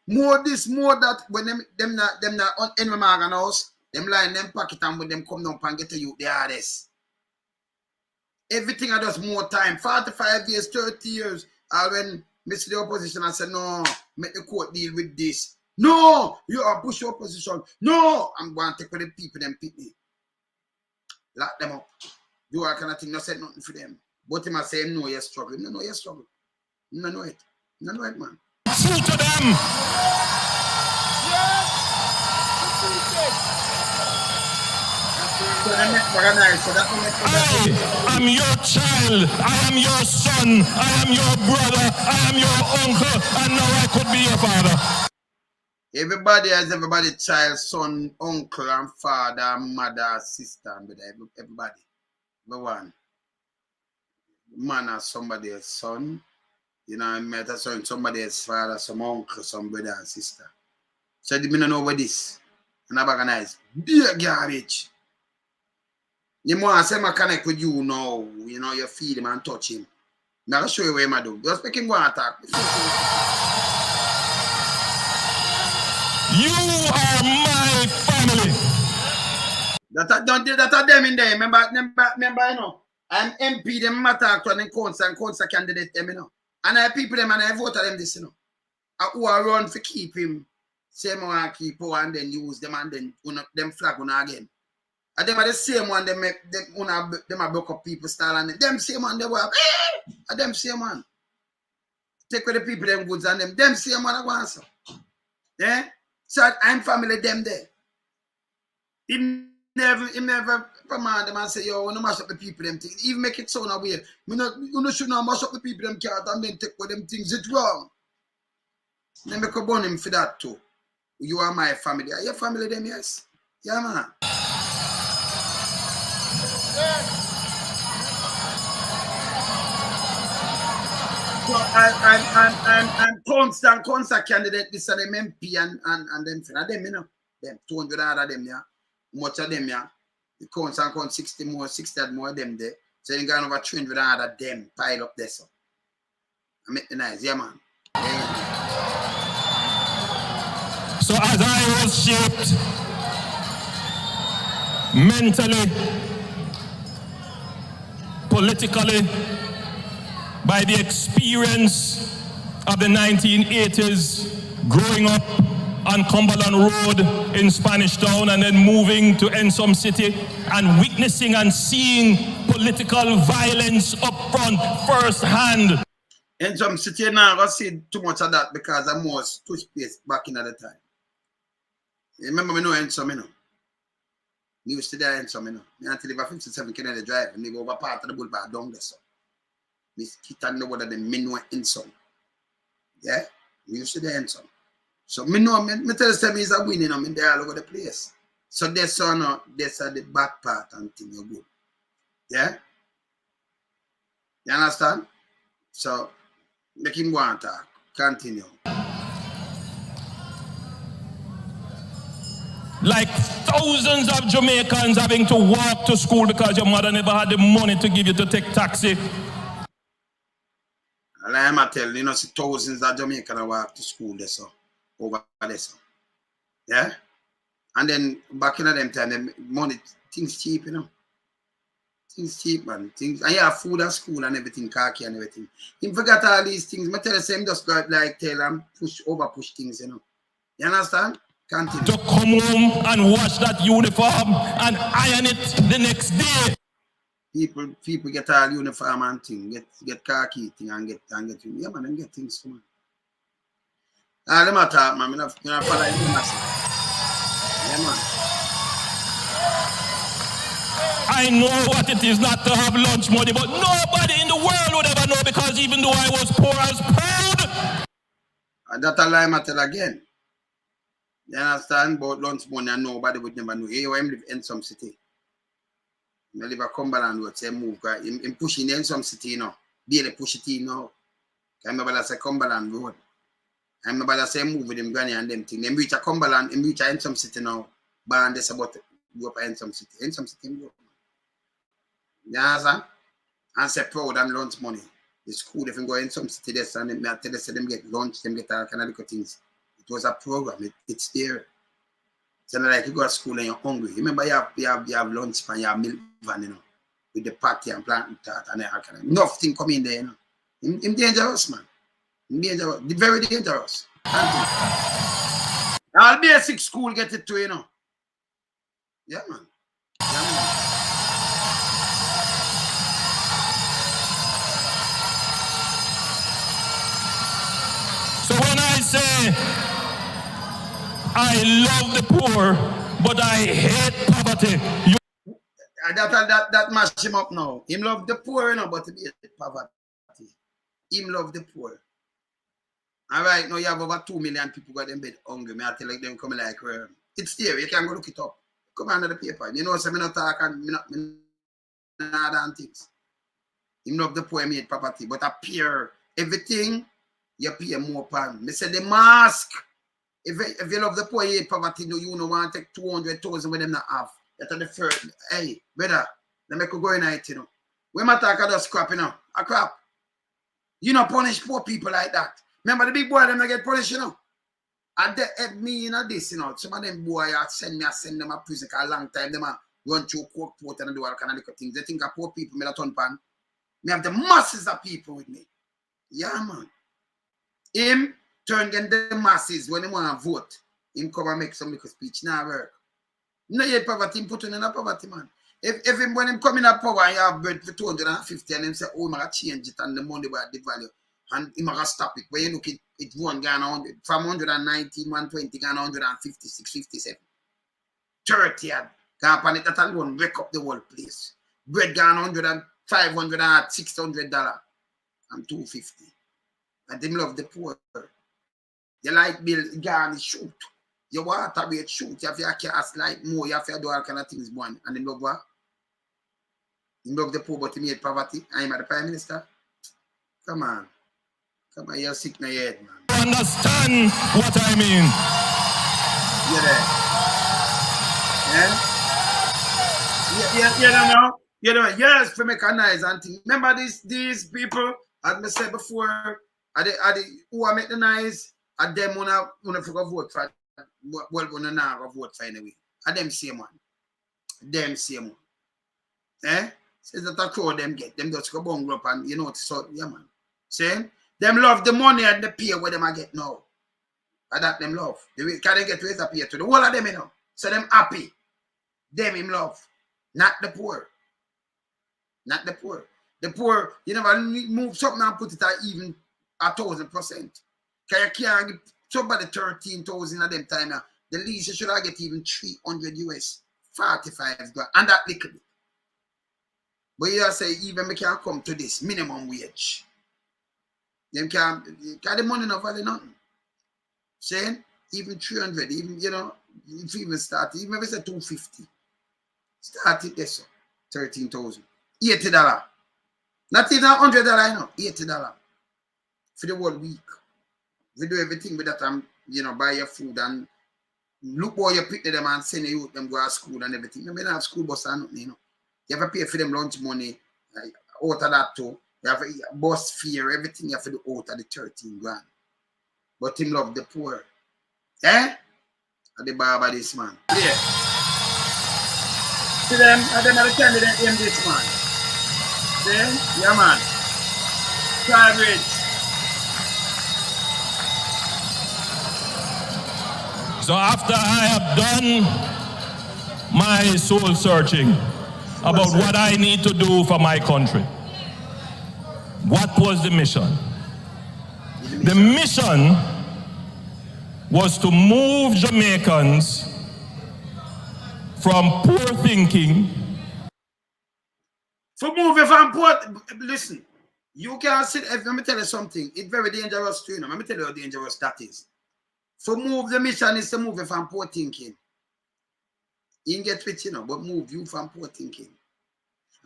more this, more that, when them not on any Morgan house, them line them pocket and when them come down and get to you, the hardest. Everything I does more time, 45 years, 30 years. And when Mr. the opposition, I said, no, make the court deal with this. No, you are push your opposition. No, I'm going to take with the people, them pick me. Lock them up. Do all kind of thing, no said nothing for them. But him I say, no, you're struggling. No, you're struggling. No, know it. No, know it, man. True to them. I am your child. I am your son. I am your brother. I am your uncle. And now I could be your father. Everybody has everybody's child, son, uncle, and father, mother, sister, and brother. Everybody. Everyone. Man has somebody else's son. You know, I met a son, somebody else's father, some uncle, some brother and sister. So they don't know what this. And I recognize big garbage. You want to say I connect with you now. You know, you feed him and touch him. I'm going to show you what I do. Just make him go and attack. You are my family. That are them in there. Remember, you know. I'm MP, them attack to an council candidate, them, you know. And I people them and I vote them this, you know. And who are run for keep him. Same one keep power and then use them and then them flag on again. And them are the same one them make them are broke up people style and them same one they work. And them same one. Take with the people them goods and them same one I want so. Yeah? So I'm family them there. He never command them and say, yo, no mash up the people them things. Even make it sound weird. You should not mash up the people them cat and then take with them things. It's wrong. Then make a burn him for that too. You are my family. Are your family them, yes? Yeah, man. So I'm constant candidate, this are them MP and them friend. Them, you know. Them 200 out of them, yeah. Much of them, yeah. The constant 60 more of them there. So you got over 300 out of them pile up there, so. I make the nice, yeah, man. Yeah. So as I was shaped mentally, politically, by the experience of the 1980s, growing up on Cumberland Road in Spanish Town and then moving to Ensom City and witnessing and seeing political violence up front firsthand. Ensom City now, I see too much of that because I was too space back in the time. You remember me know Ensom, you know? Me used to there Ensom, you know? Me until I 57 Kennedy Drive and me go over part of the boulevard down there, so. Me sit and know what the men know Ensom. Yeah? Me used to there Ensom. So me know, me tell you, he's a winning, you know, me there all over the place. So that's the bad part and thing you good. Yeah? You understand? So, make him go and talk. Continue. Like thousands of Jamaicans having to walk to school because your mother never had the money to give you to take taxi. I'm a tell you know, see thousands of Jamaicans walk to school there, so over there, so. Yeah? And then back in them time, the money, things cheap, you know. Things cheap, man. Things, and you have food at school and everything, khaki and everything. He forgot all these things. I tell you, same just like tell and push things, you know. You understand? Continue. To come home and wash that uniform and iron it the next day. People get all uniform and thing, get khaki thing and get yeah, man, them get things too, man. Them a talk, man. I follow you massive. Yeah, man. I know what it is not to have lunch money, but nobody in the world would ever know because even though I was poor as proud. And that a lie I tell again. You understand about lunch money and nobody would never know. Here I live in some city. I live at Cumberland Road, say move. I'm pushing in some city, you know. Barely push it in now. I remember that say Cumberland Road. I remember that say move with them granny and them thing. Them reach a Cumberland, them reach a in some city now. Band this about go up in some city. In some city, go. You understand? And say proud and lunch money. The school, if you go in some city, this and them, I tell them get lunch, them get all kind of little things. It was a program. It's there. So like you go to school and you're hungry. Remember you have lunch and you have milk van, you know, with the party and planting tart and all kind of nothing come in there, you know. Him dangerous, man. Him dangerous. Very dangerous. All basic school get it too, you know. Yeah, man. Yeah, man. So when I say I love the poor, but I hate poverty. That mash him up now. Him love the poor, you know, but he hate poverty. Him love the poor. And right now you have over 2 million people got them bed hungry. I tell like them coming like it's there. You can go look it up. Come under the paper. You know, so me not talk and me not done things. You know the poor made property, but appear everything you pay more pan. Me say the mask. If you love the poor hate poverty, you don't want to take 200,000 with them not have. That's the first. Hey, brother, let me go in it, you know. When I talk about scrap, you know, a crap. You don't punish poor people like that. Remember the big boy, them not get punished, you know. And they help me, you know, this, you know. Some of them boy I send them a prison for a long time. Them run through court and do all kind of little things. They think of poor people, me a ton pan. Me have the masses of people with me. Yeah, man. Him turn against the masses when he want to vote. Him come and make some little speech. Now work. No yet poverty, him put in a poverty, man. If him when him come in a power and you have bread for 250 and him say, oh, I'm going to change it and the money will the value. And him going to stop it. When you look at it, one gone 100, from 119, 120, gone 156, 57. 30 had gone upon it, that alone wreck up the whole place. Bread gone 100 and 500 and $600 and 250. And them love the poor. Your light bill gone shoot. Your water rate shoot. You have to cast light more. You have to do all kind of things, one. And them love what? Them love the poor, but he made poverty. I'm at the Prime Minister. Come on. Come on, you're sick in your head, man. Understand what I mean. You there? Yeah? You don't know? You know, yes, for make a nice and thing. Remember these people, as I said before, are they who are make the nice, and them wanna vote for, well, wanna not vote for anyway. And them same one. Them same one. Eh? Says that a crowd them get, them just go bungle up and you know, so, yeah, man. See? Them love the money and the pay where them I get now. And that them love. Can they get raise a pay to the whole of them, you know? So them happy. Them him love. Not the poor. Not the poor. The poor, you never move something and put it at even 1,000%. Because you can't give somebody 13,000 at them time now. The least you should have get even 300 US, 45 grand, and that little bit. But you say even we can't come to this minimum wage. Them can't, because the money not value nothing. Saying even 300, even you know, if you even start, even if it's a 250, start it there, so 13,000. $80. Not even $100, you know, $80 for the whole week. We do everything with that, you know, buy your food and look where you pick them and send you them go to school and everything. You don't have school bus and nothing, you know. You have to pay for them lunch money, out of that too. You have a bus fare, everything you have to do out of the 13 grand. But him love the poor. Eh? And the barber this man. Yeah. See them, and them are the candidate in this man. See? Yeah, man. Private. So after I have done my soul searching about what I need to do for my country, what was the mission? The mission was to move Jamaicans from poor thinking. For moving from poor, listen, you can't sit, let me tell you something, it's very dangerous to you know, let me tell you how dangerous that is. For move, the mission is to move you from poor thinking. You can get rich, you know, but move you from poor thinking.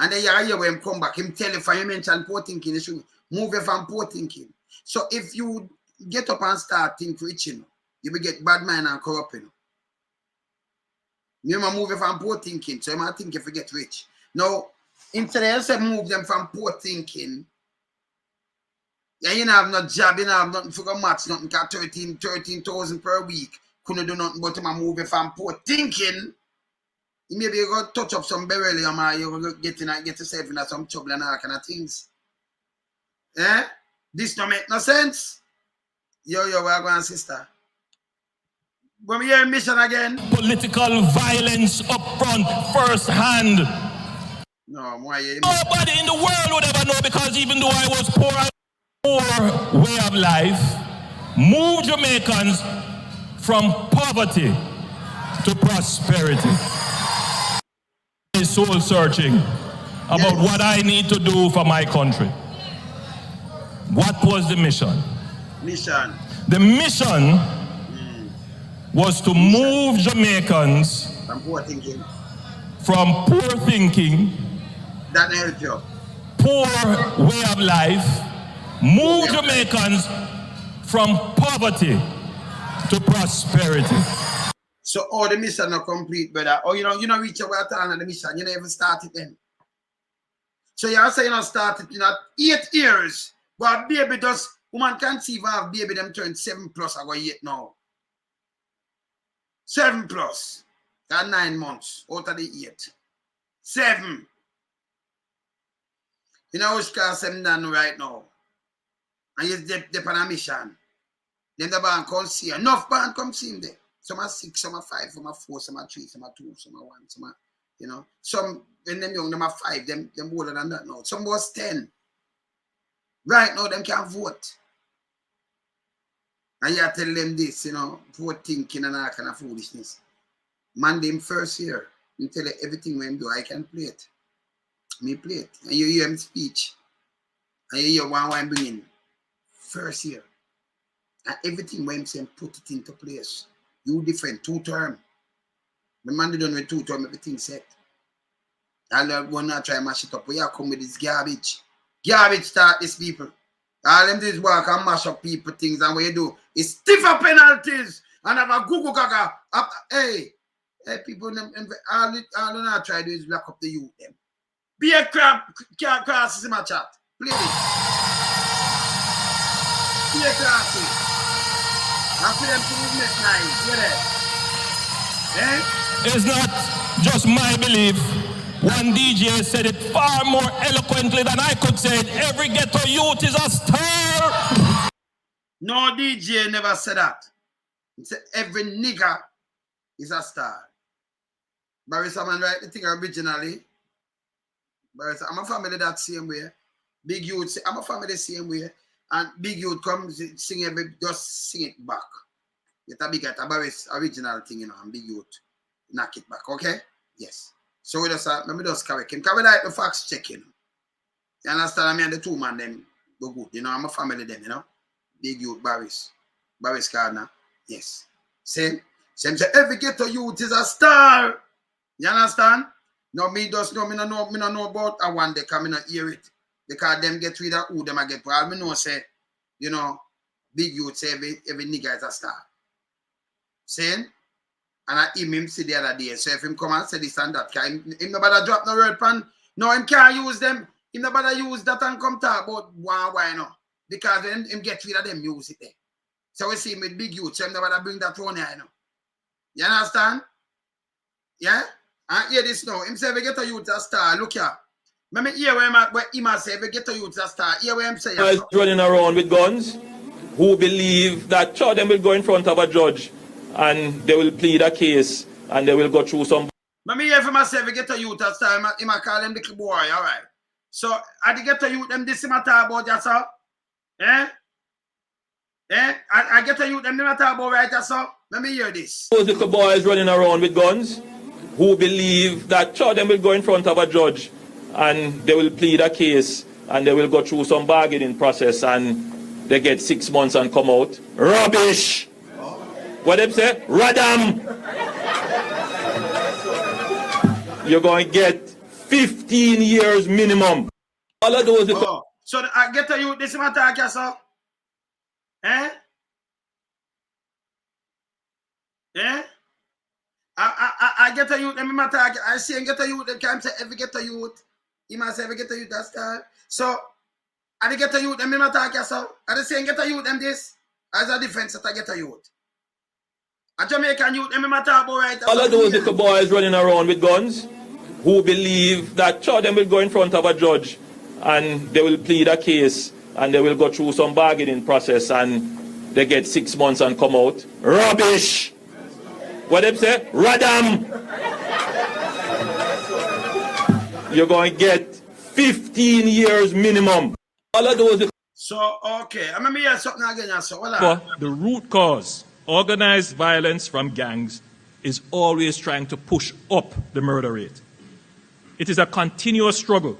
And then you hear when him come back, him tell you, you mention poor thinking, you should move you from poor thinking. So if you get up and start think rich, you know, you will get bad mind and corrupt, you know. You might move you from poor thinking, so you might think if you get rich. Now, instead of say move them from poor thinking, yeah, you don't have no job, you don't have nothing for go match, nothing, got 13,000 per week. Couldn't do nothing but to move you from poor thinking. Maybe you go touch up some beryllium or you get yourself in some trouble and all kind of things. Eh? This don't make no sense. Yo, where going, sister? When we hear mission again. Political violence up front, first hand. No, why you? Nobody in the world would ever know, because even though I was poor, poor way of life, move Jamaicans from poverty to prosperity. Soul searching about what I need to do for my country. What was the mission? Mission. The mission was to move Jamaicans from poor thinking, that help you. poor way of life, move Jamaicans from poverty to prosperity. So all the mission are complete, brother. Oh, you know, reach your way and the mission. You never started then. So you say you know started in 8 years, but baby does woman conceive have baby them turn 7+ I go 8 now. 7+. That 9 months out of the 8. 7. You know which class them done right now. And you're on a mission. Then the band come see. Enough band come see him there. Some are 6, some are 5, some are 4, some are 3, some are 2, some are 1, some are, you know. Some when them young, them are 5, them older than that now. Some was 10. Right now, them can't vote. And you tell them this, you know, vote thinking and all kind of foolishness. Man, them first year, you tell you everything when do, I can play it. Me play it. And you hear him speech. And you hear one bring in. First year. And everything when him say put it into place. You different, 2 term. The man done with 2 term, everything set. I'll go and try and mash it up. We are come with this garbage. Garbage start these people. All them do is work and mash up people things, and what you do is stiffer penalties and have a Google gaga. Hey, people, all you not try to do is lock up the youth them. Be a crap crosses in my chat. Play it. Be a crosses. And for them to movement nice. You there? Eh? It's not just my belief. One DJ said it far more eloquently than I could say it. Every ghetto youth is a star. No DJ never said that. He said every nigger is a star. Barry Salmon write the thing originally. Barry, I'm a family that same way. Big youth, I'm a family the same way. And Big youth comes sing just sing it back. Get a big at Barry's original thing, you know, and Big youth knock it back, okay? Yes. So we just let me just correct him. Because we like the facts checking. You understand? I mean, the 2 man them go good. You know, I'm a family them, you know. Big youth, Barry's Gardner. Yes. Same say every ghetto youth is a star. You understand? No, me just know, me no know about a one day come in and hear it. Because them get rid of who them I get. But all me know say, you know, big youth say every nigga is a star. Saying? And I hear him see the other day. So if him come and say this and that, him nobody drop no word pan. No, him can't use them. Him nobody use that and come talk about why no. Because then him get rid of them use it there. So we see him with big youth. So him nobody bring that one here, you know. You understand? Yeah? And hear this now. Him say we get a youth a star. Look here. Let me hear where him say we get a youth a star. Hear where him say. Guys running around with guns who believe that sure them will go in front of a judge and they will plead a case and they will go through some. Let me hear from myself, we get a youth at time, he might call them little boy, all right. So, I get a youth, them this him talk about that, sir? I get a youth, them talk about right, sir? Let me hear this. Those little boys running around with guns who believe that sure them will go in front of a judge and they will plead a case and they will go through some bargaining process and they get 6 months and come out. Rubbish! What them say? Radam! You're going to get 15 years minimum. All of those. So I get to you, this is my talk, sir. I get to you, let me my talk. I say get to you, they can't say every get to you. He must say every get to you, that's that. So I get to you, let me my talk, sir. I say get to you, them this as a defense that I get to you. A Jamaican youth, them talk about right. All of those little boys running around with guns who believe that sure them will go in front of a judge and they will plead a case and they will go through some bargaining process and they get 6 months and come out. Rubbish! What them say? Radam! You're going to get 15 years minimum. All of those. So, okay. I'm going to hear something again. So, the root cause. Organized violence from gangs is always trying to push up the murder rate. It is a continuous struggle,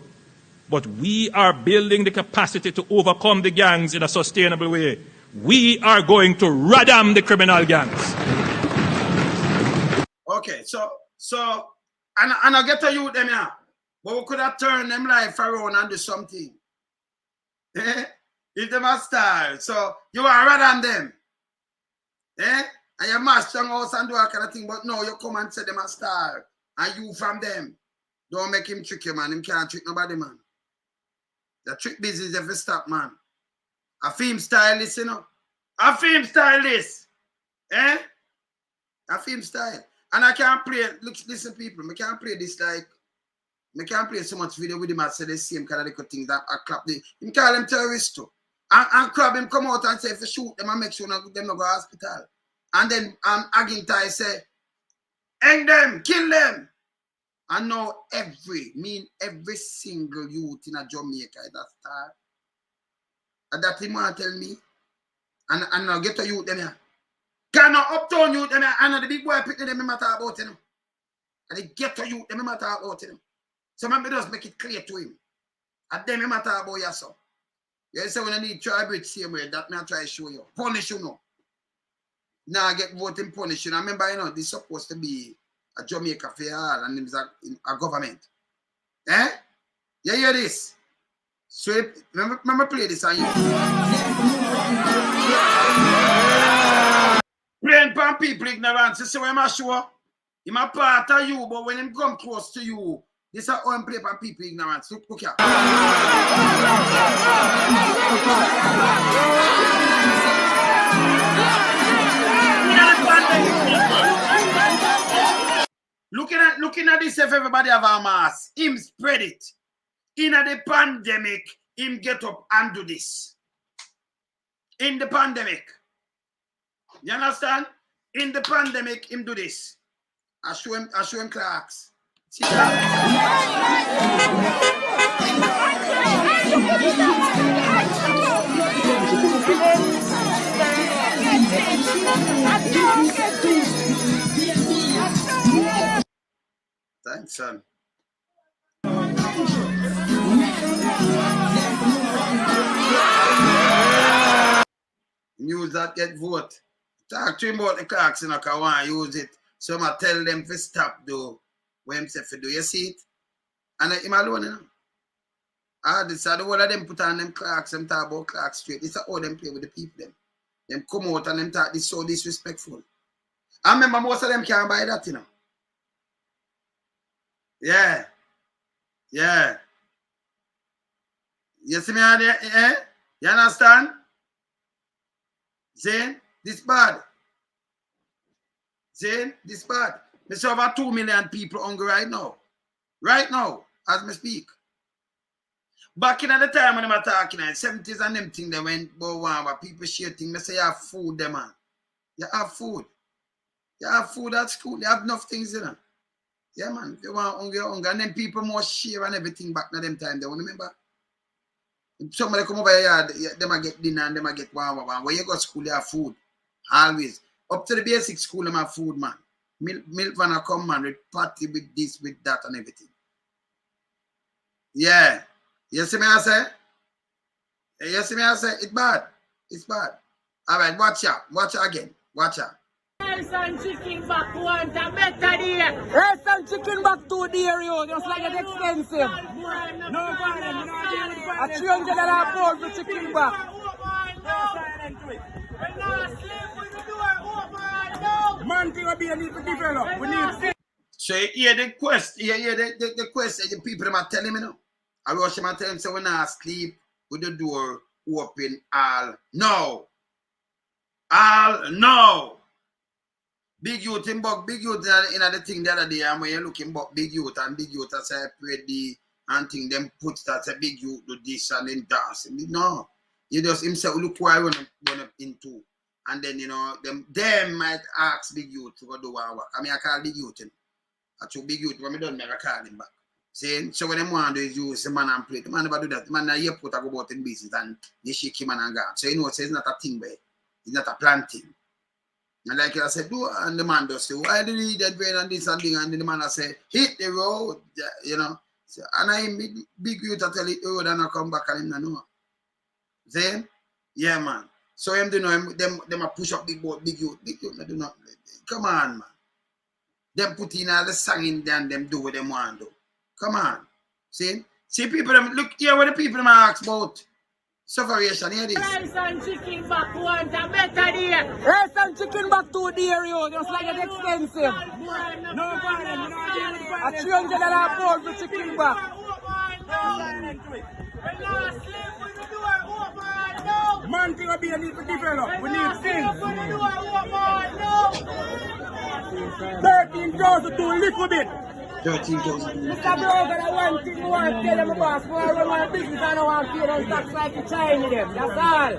but we are building the capacity to overcome the gangs in a sustainable way. We are going to radam the criminal gangs. Okay, and I get to you them here. But we could have turned them life around and do something. If them are style. So you are radam them. And you mash strong house and do all kind of thing, but no, you come and say them a star. And you from them. Don't make him trick you, man. Him can't trick nobody, man. The trick business if you stop, man. A film stylist, you know. A film stylist. A film style. And I can't play, look, listen people, I can't play this like, I can't play so much video with him and say the same kind of thing that I clap the, him call them terrorists too. And crab him come out and say if you shoot them and make sure them not go to hospital. And then Agintai say, hang them, kill them. And now every single youth in a Jamaica is a star. And that him want to tell me. And now get to youth them here. Can not uptown youth them here. And the big boy pick them matter about him. And the ghetto youth them matter about him. So maybe just make it clear to him. And them matter about yourself. You say when I need tribal same way, that may I try to show you. Punish you now. Now I get voting punish you. I remember, you know, this is supposed to be a Jamaica for all and it's a government. You hear this? So remember play this on you. Playing pan people ignorance. You see what I'm sure? I'm a part of you, but when him come close to you, this is how I'm play pan people ignorance. Look here. Looking at this, if everybody have a mask, him spread it. In the pandemic, him get up and do this. In the pandemic. You understand? In the pandemic, him do this. I show him clerks. See that? Thanks, son. News that get vote. Talk to him about the clocks and I can want to use it. So I tell them to stop though. What him say to do. You see it? And him alone, you know. This is the whole of them put on them clocks and talk about clocks straight. This is how them play with the people them. Them come out and them talk this so disrespectful. I remember most of them can't buy that, you know. Yeah. Yeah. You see me out there? You understand? See? This bad. See? This bad. We see over 2 million people hungry right now. Right now, as we speak. Back in the time when they were talking, 70s and them things, they went, but people share things. They say you have food there, man. You have food. You have food at school. You have enough things, you know. Yeah, man. If you want hungry. And then people more share and everything back in them time. They want to remember. If somebody come over here, they might get dinner and they might get one. When you go to school, you have food. Always. Up to the basic school, you have food, man. Milk van a come, man, with party, with this, with that, and everything. Yeah. You see me, I say? You see me, I say? It's bad. It's bad. All right, watch out. Watch out again. Watch out. Rice and chicken back once a better day. Rice and chicken back 2 days, yo. Just like it's expensive. No problem. A $300 board for chicken back. Man, thing will be a need to develop. We need. So you hear the quest. You hear the quest. The people are telling me now. I rush him and tell him, so when I sleep with the door open, all no. All no. Big youth in buck, big youth in the thing the other day, and when you're looking buck big youth and big youth, I say ready and thing them put that say big youth do this and then dance. No. You just himself look why I run up into. And then you know them might ask big youth to go do one work. I mean I call big youth him. I took big youth when I done I call him back. Saying so when them want to use the man and play, the man never do that. The man na airport I go about in business and they shake him and go. So you know so it's not a thing where it's not a planting. And like I said, do and the man does say, why do you that brain and this and thing? And then the man I say, hit the road, you know. So, and I big youth to tell it the road and I come back and him no know. See? Yeah man. So them do know them a push up big boat, big youth. Big youth do not. Come on, man. Them put in all the song in there and them do what them want to do. Come on. See people them look here what the people them ask about. Sufferation, hear this. Rice and chicken back want a better day. Rice and chicken back 2 dear you, just like it's expensive. No problem, a $300 board for chicken back. Man thing will be a need to develop. We need things. 13,000 to a little bit. 13,000. Mr. Brogan, I want thing I want to tell them boss. I run my business and I want to pay them tax like the China them. That's all.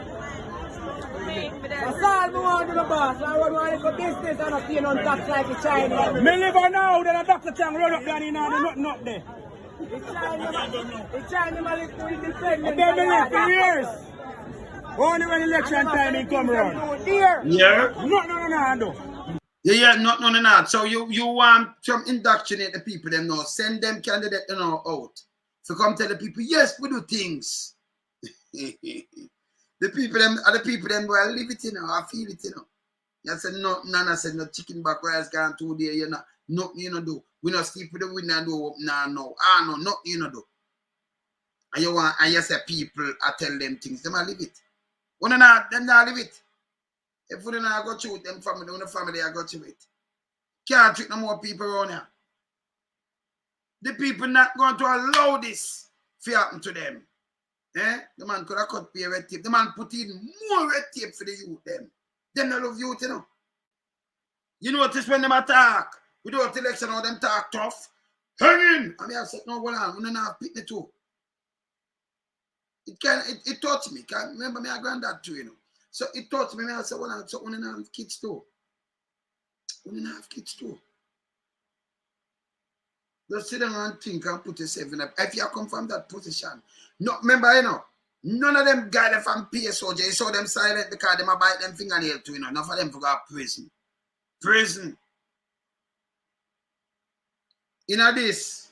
That's all I want to do, boss. I run my little business and I pay them tax like the China them. Me live on now, then a doctor can run up there and nothing up there. The China man is too independent. They've been here for years. Only when election time they come around. Yeah? No. Yeah, no. So you want to indoctrinate the people them now, send them candidate out. So come tell the people, yes, we do things. the people them will live it, I feel it, You said no, Nana said no chicken back rice gone 2 days, nothing you do. We not sleep with the wind and do no. No, nothing you do. And you say people I tell them things, them I live it. When not, them not live it. If we don't go through it, them family, when the family I go through it. Can't treat no more people around here. The people not going to allow this to happen to them. The man could have cut pay red tape. The man put in more red tape for the youth them. Them not love youth, You notice when them attack, without election, how them talk tough. Hang in! I mean, I said, no, hold on, we don't have pick the two. It taught me. Remember me, I granddad too, So it taught me, I said, well, so we don't have kids too. We don't have kids too. Just sit down and think and put yourself in if you come from that position. No, remember, none of them guys from PSOJ, you saw them silent because they might bite them fingernail too, None of them for prison. Prison. In this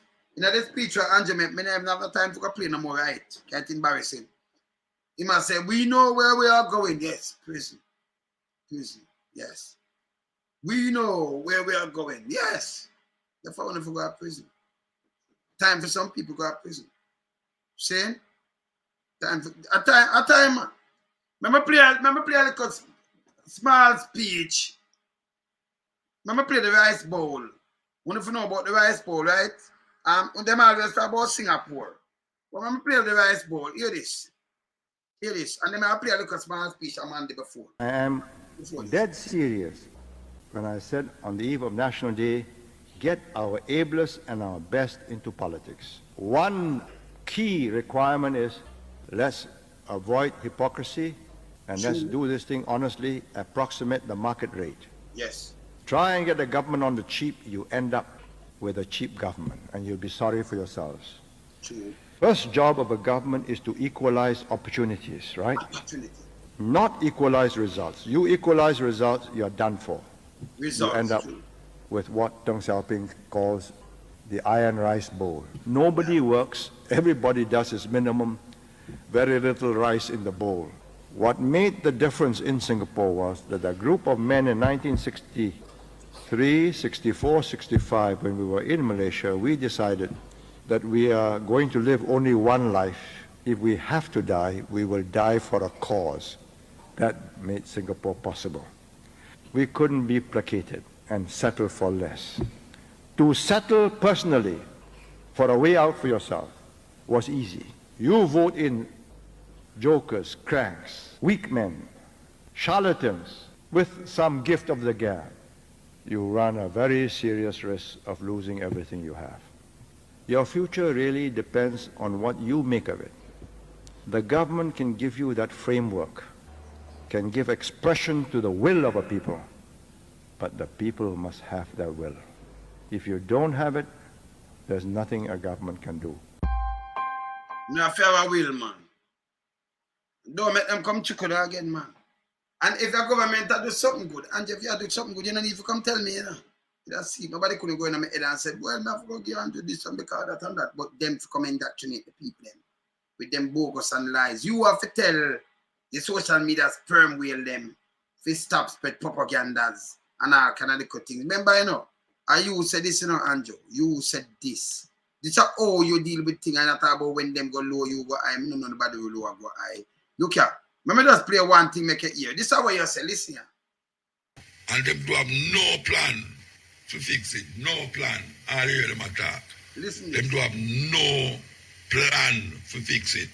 speech where Andrew made, I have no time to play no more, right? Can't embarrass him. He must say, we know where we are going. Yes, prison. Prison, yes. We know where we are going. Yes. If I want to go to prison. Time for some people to go to prison. See? Time for a time. Remember play a little small speech. Remember play the rice bowl. Want to know about the rice bowl, right? And them always talk about Singapore. But when I play the rice bowl, hear this. And then I play a little small speech on Monday before. I am dead serious when I said on the eve of National Day, get our ablest and our best into politics. One key requirement is let's avoid hypocrisy and let's do this thing honestly, approximate the market rate. Yes. Try and get the government on the cheap, you end up with a cheap government, and you'll be sorry for yourselves. True. First job of a government is to equalize opportunities, right? Opportunity. Not equalize results. You equalize results, you're done for. Results. You end up with what Deng Xiaoping calls the iron rice bowl. Nobody works, everybody does his minimum, very little rice in the bowl. What made the difference in Singapore was that a group of men in 1963, 64, 65, when we were in Malaysia, we decided that we are going to live only one life. If we have to die, we will die for a cause. That made Singapore possible. We couldn't be placated and settle for less. To settle personally for a way out for yourself was easy. You vote in jokers, cranks, weak men, charlatans with some gift of the gab. You run a very serious risk of losing everything you have. Your future really depends on what you make of it. The government can give you that framework, can give expression to the will of a people, but the people must have their will. If you don't have it, there's nothing a government can do. No fair will, man. Don't make them come chicken again, man. And if the government do something good, and if you do something good, you don't need to come tell me, That's see, nobody couldn't go in my head and say, well, I'm going to do this and because that and that. But them to come indoctrinate the people them, with them bogus and lies. You have to tell the social media sperm whale them to stop spread propagandas and all kind of little things. Remember, you know, and you said this, you know, Andrew, you said this. This is how you deal with things and not about when them go low, you go high. No, nobody will low go high. Look here. Remember just play one thing, make it here. This is what you say, listen here. And them do have no plan to fix it. No plan. I hear them attack. Listen. Them do have no plan to fix it.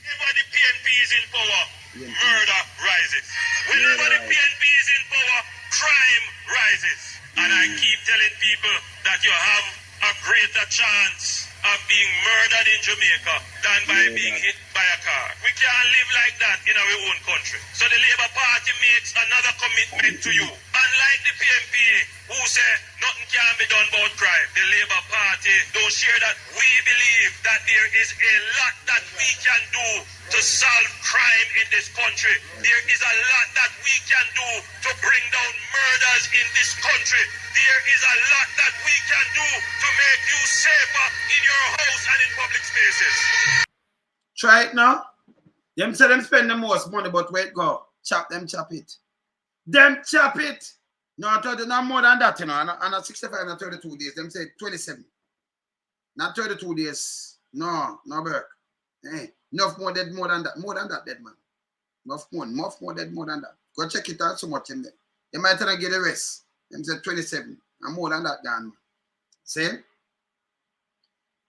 Whenever the PNP is in power, murder rises. Whenever the PNP is in power, crime rises. And I keep telling people that you have a greater chance of being murdered in Jamaica than by being hit by a car. We can't live like that in our own country. So the Labour Party makes another commitment to you. Unlike the PNP, who say nothing can be done about crime, the Labour Party don't share that. We believe that there is a lot that we can do to solve crime in this country. There is a lot that we can do to bring down murders in this country. There is a lot that we can do to make you safer in your house and in public spaces. Try it now. Them say them spend the most money, but wait, go. Chop them, chop it. Them chop it. No, I told you not more than that, you know. And at 65 and 32 days. Them say 27. Not 32 days. No, no Burke. Hey, enough more dead more than that. More than that dead, man. Enough more dead more than that. Go check it out so much in there. They might try to get the rest. Them say 27. And more than that gone, man. See?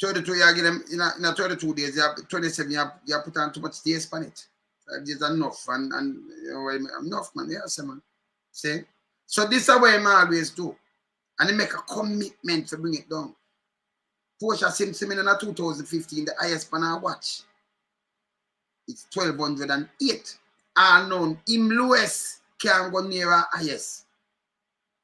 32, you give them in a 32 days, you have 27, you have put on too much days on it. 5 days enough, and you know, enough, man. Yes, man. See? So this is what I always do. And they make a commitment to bring it down. Portia Simpson in 2015, the highest pan I watch. It's 1208. Unknown. Him lowest can go near her highest.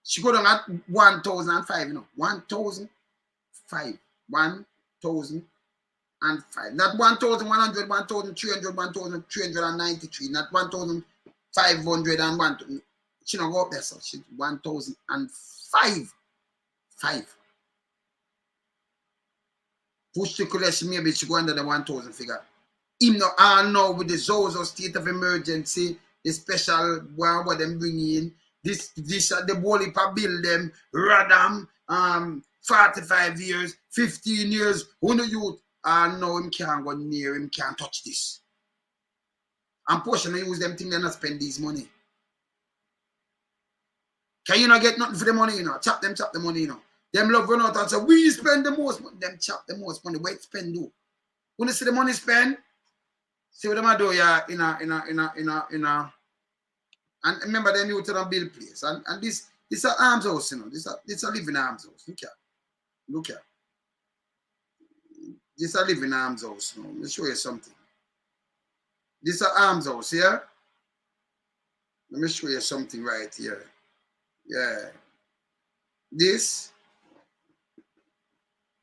She go down at 1,005, you know. 1,005. 1,005. Not 1,100, 1,300, 1,393. Not 1,500 and 1,000. She don't go up there, so she's 1,005. 5. Push the collection, maybe she go under the 1,000 figure. Him no know with the Zozo state of emergency, the special one what them bring in, this the bully pa bill them, Radam, 45 years, 15 years, who know youth, no, him can't go near, him can't touch this. And portion of use them thing they not spend this money. Can you not get nothing for the money, you know? Chop the money, you know. Them love run out and say, we spend the most money. Them chop the most money. Wait, spend do. When you see the money spend, see what them do, yeah, in a. And remember them you to the bill place. And this is an arms house, you know. This is a living arms house. Look here. Look here. This is a living arms house. You know. Let me show you something. This is an arms house here. Let me show you something right here. Yeah. This.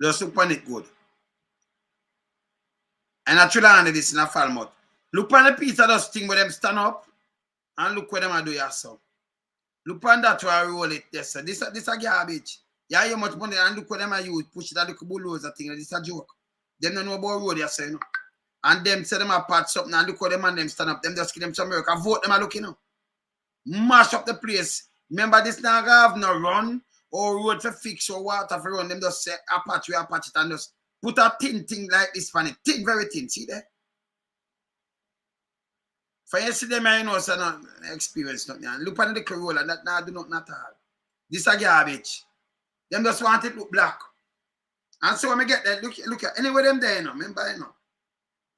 Just look on it good. And I try to this in a Falmouth. Look on the piece of those thing where them stand up and look where them are do yourself. Look on that where I roll it. Yes, sir. This a garbage. Yeah, you much money and look where them are use. Push it at the bulldozer thing. This a joke. Them don't know about road, you say, you know. And them say them are part something and look where them and them stand up. Them just give them some work. And vote them are looking, you know. Mash up the place. Remember this now have no run or road to fix or water for run. Them just say patch it and just put a thin thing like this on it. Thin, very thin. See there? For you see them, I know so not experience nothing. Look at the Corolla, that now do not all. This a garbage. Them just want it look black. And so when I get that, look at anywhere them there, you know. Remember, you know.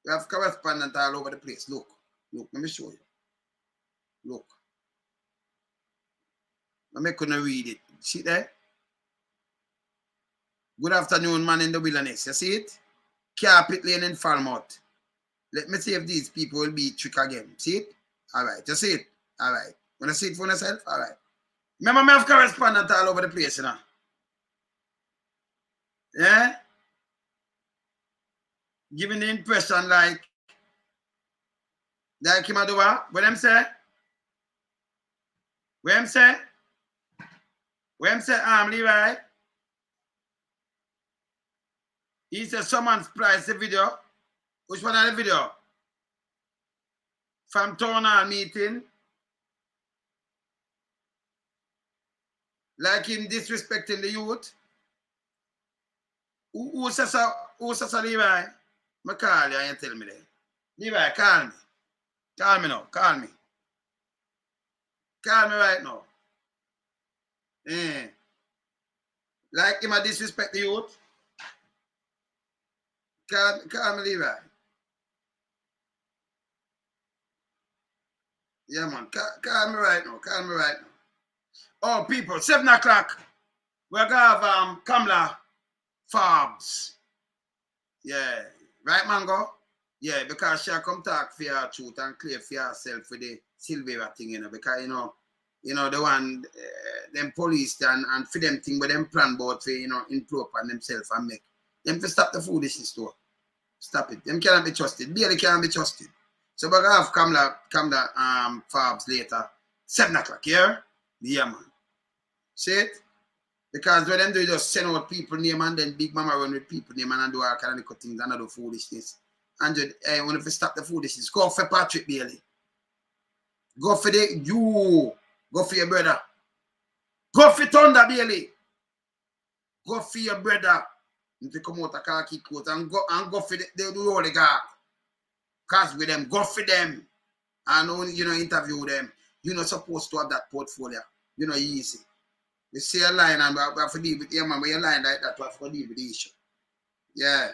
We have correspondent all over the place. Look, let me show you. Look. I couldn't read it. See there? Good afternoon, man in the wilderness. You see it? Carpet Lane in Falmouth. Let me see if these people will be trick again. See it? All right. You see it? All right. Want to see it for yourself? All right. Remember, I have correspondent all over the place, you know. Yeah? Giving the impression like him a do what? What them say? What them say? What them say, Levi? He said someone spliced the video. Which one of the video? from town hall meeting. Like him disrespecting the youth. Who says Levi? I call you and you tell me that. Levi, call me. Call me now. Call me. Call me right now. Like him a disrespect the youth. Call me Levi. Yeah, man. Call me right now. Call me right now. Oh, people, 7 o'clock. We're going to have Kamala Forbes. Yeah. Right, Mango? Yeah, because she'll come talk for your truth and clear for herself for the Silvera thing, you know, because, you know, the one, them police and for them thing, but them plan both for, you know, improve on themselves and make them to stop the foolishness too. Stop it. Them cannot be trusted. Barely can't be trusted. So we're going to have Kamala Forbes later. 7 o'clock, yeah? Yeah, man. See it? Because what them do is just send out people name and then Big Mama run with people name and do all kind of things and do foolishness. And when if you stop the foolishness, go for Patrick Bailey. Go for go for your brother. Go for Thunder Bailey. Go for your brother. If you come out a khaki coat and go for the all the guard. Cause with them, go for them. And only, you know, interview them. You're not supposed to have that portfolio. You know, easy. You see a line and we have to deal with you, man. When you line like that, we have to deal with the issue. Yeah.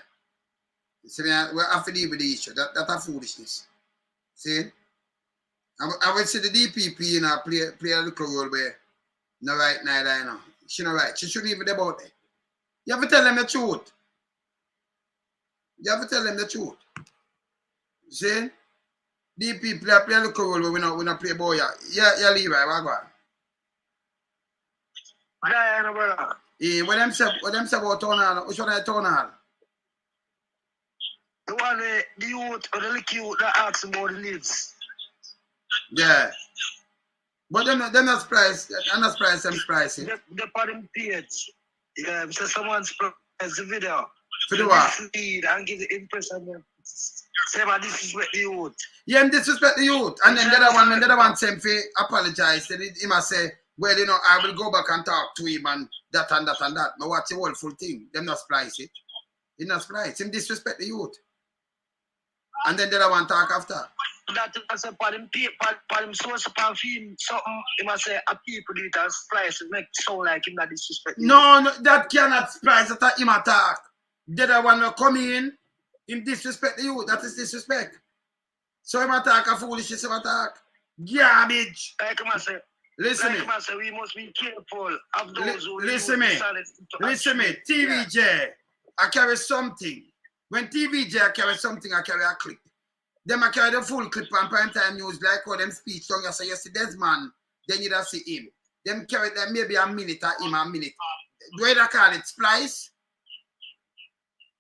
You see, we have to deal with the issue. That's a foolishness. See? I would say the DPP, you know, play a little role where no right neither, you know. She not right. She shouldn't even be about it. You have to tell them the truth. You have to tell them the truth. See? DPP play a little role where we not play boy. Yeah, Levi, what go on? Yeah, brother. Yeah, what them say about town hall? Which one is town hall? The one where the youth or the little youth that asks about the lives. Yeah. But them not surprised. I'm not surprised them pricing. The on page. Yeah, so someone surprised the video. For the what? And give the impression. Say about disrespect the youth. Yeah, disrespect the youth. And then the other one say him apologize. Then he must say, well, you know, I will go back and talk to him and that and that and that. But what's the whole full thing? Them not splice it. He not splice. Him disrespect the youth. And then the other one talk after. That was a part of him source upon film something. He must say a people do it and splice it make it sound like him not disrespect. No, that cannot splice that him attack. The other one will come in, him disrespect the youth. That is disrespect. So him attack a foolishness, him attack. Garbage. Like him say. Listen like me. We must be careful of those who listen me. TVJ, I carry something. When TVJ I carry something, I carry a clip. Them I carry the full clip on prime time news, like how them speech song. You say you see this man, then you don't see him. Them carry them maybe a minute or him a minute. Do you call it splice?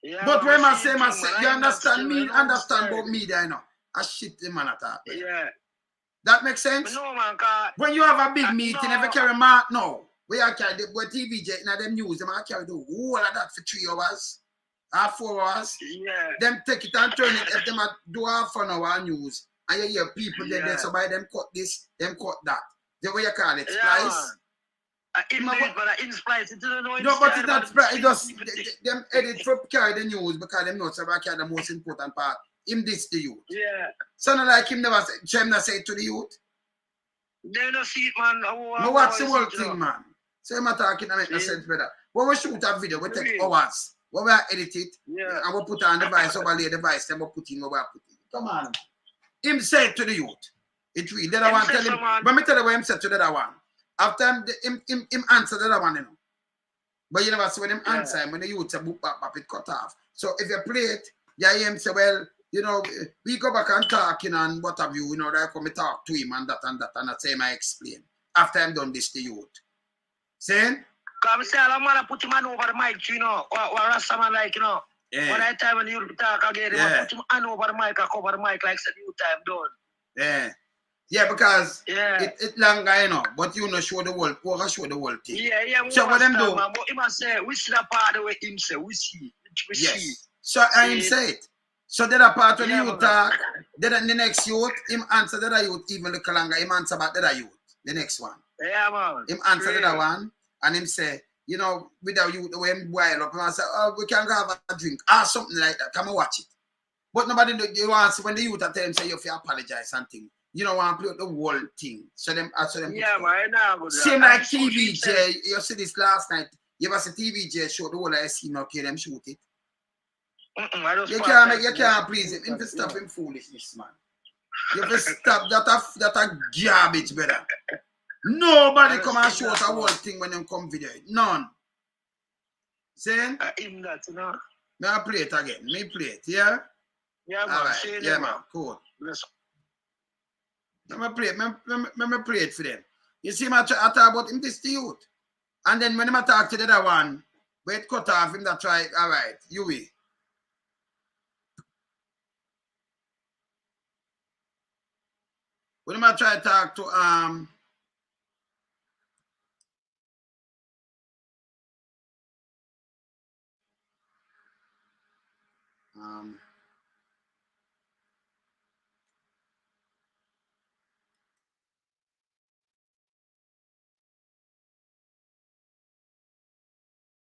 Yeah, but when I say, you understand me, understand about me there, you know. I shit the man attack. Yeah. That makes sense? No, man, when you have a big meeting, if you carry mark now, where you carry the TVJ in them news, them I carry the whole of that for 3 hours, or 4 hours. Yeah. Them take it and turn it, if them do half an hour news, and you hear people there, so by them cut this, them cut that. The way you call it, splice. No, but it's not splice. It just, them edit for carry the news because them know so I carry the most important part. Him this the youth. Yeah. So not like him never say, him not say it to the youth. They don't see it, man. No, what's the whole thing, man? So him talking to make no sense better. When we shoot a video, we take hours. When we edit it, and we put on the device, overlay the device, then we put in where we put in. Come on. Him say it to the youth. It real. The other one tell him. Let me tell you what him said to the other one. After him answer the other one, you know. But you never see when him answer him, when the youth say boop bap bap, it cut off. So if you play it, you hear him say, well, you know, we go back and talking and what have you, know, that come talk to him and that same I explain. After I'm done this to youth. Saying? Because I say, I'm going to put him on over the mic, you know, or someone like, you know. Yeah. When I time when you talk again, put him on over the mic or cover the mic like said you time done. Yeah. Yeah, because it longer, you know, but you know show the whole, show the whole thing. Yeah. So what them do? Man, but he must say, we see that part the way him say, we see. So I him say it. So that a part when the youth talk, then the next youth, him answer the other youth even little longer, him answer about the other youth, the next one. Yeah, man. Him answer the other one, and him say, you know, with the youth, when him boil up, and say, oh, we can go have a drink, or something like that, come and watch it. But nobody do, you want to, when the youth tell him, say, you have to apologize something. You don't want to play the whole thing. So them, yeah, man, nah, same like TVJ, you see this last night, you ever see TVJ show the whole I see now, them shoot it. You can't please him. Him to stop him foolishness, man. You have to stop that a garbage, brother. Nobody come and show us a whole thing when them come video. None. See? Him that, you know. May I play it again? Me play it, yeah? Yeah, man. All right. Yeah, man. Cool. Listen. Let me play it for them. You see, I talk about him, this the youth. And then when I talk to the other one, wait, cut off him that try, all right, you will. When I try to talk to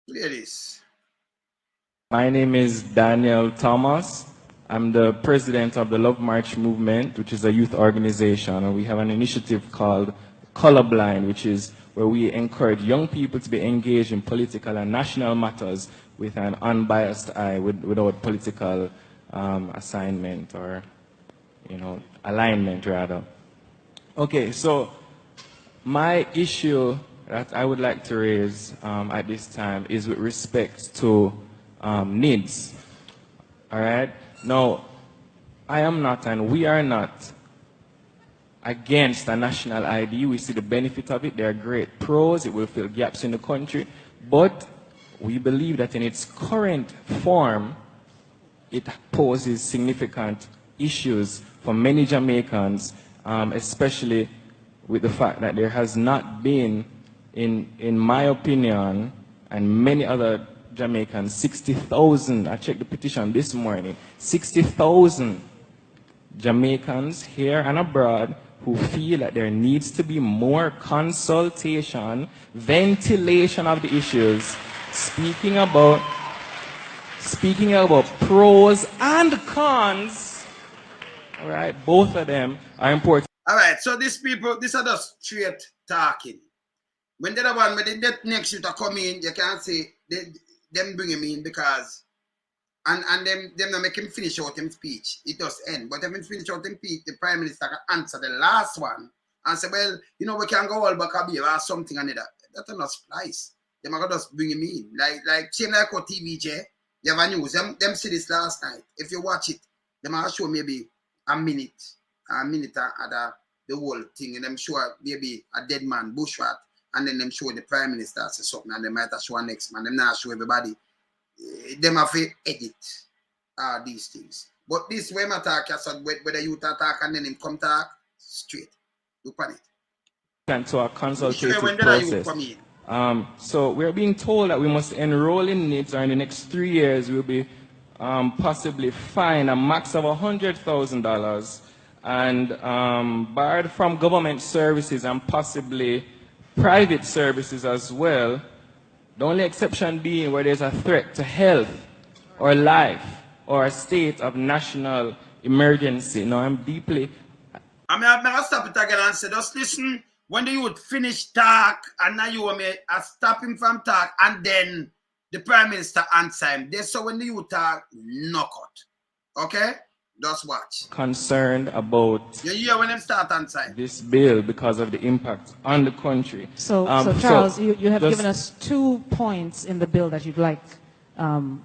play this. My name is Daniel Thomas. I'm the president of the Love March Movement, which is a youth organization, and we have an initiative called Colorblind, which is where we encourage young people to be engaged in political and national matters with an unbiased eye, without political assignment or, you know, alignment rather. Okay, so my issue that I would like to raise at this time is with respect to needs. All right? Now, I am not, and we are not, against a national ID. We see the benefit of it. There are great pros. It will fill gaps in the country. But we believe that in its current form, it poses significant issues for many Jamaicans, especially with the fact that there has not been, in my opinion, and many other Jamaicans, 60,000, I checked the petition this morning, 60,000 Jamaicans here and abroad who feel that there needs to be more consultation, ventilation of the issues, speaking about pros and cons. All right, both of them are important. All right, so these people, these are just straight talking. When the other one, when the next shooter come in, you can't say them bring him in because, and them not make him finish out him speech. It does end. But if him finish out him speech, the Prime Minister can answer the last one and say, well, you know, we can go all back a beer or something and that. That's not splice. Them are just bring him in. Like same like what TVJ, you have a news. Them see this last night. If you watch it, them are show maybe a minute at the whole thing, and them show maybe a dead man, bushrat, and then them show the Prime Minister say something, and they might have show next man. Them not show everybody. Them have to edit these things. But this way my talk, whether you talk and then him come talk straight. Look on it. And to a consultative process. So we're being told that we must enroll in NIDS, or in the next 3 years we'll be possibly fined a max of $100,000 and barred from government services and possibly private services as well. The only exception being where there's a threat to health or life or a state of national emergency. Now I'm deeply... I'm going to stop it again and say, just listen, when the youth finish talk and now you want me to stop him from talk and then the Prime Minister answer him. So when the youth talk, knock out. Okay? Just watch. Concerned about you hear when them start answering this bill because of the impact on the country. So Charles, you have given us 2 points in the bill that you'd like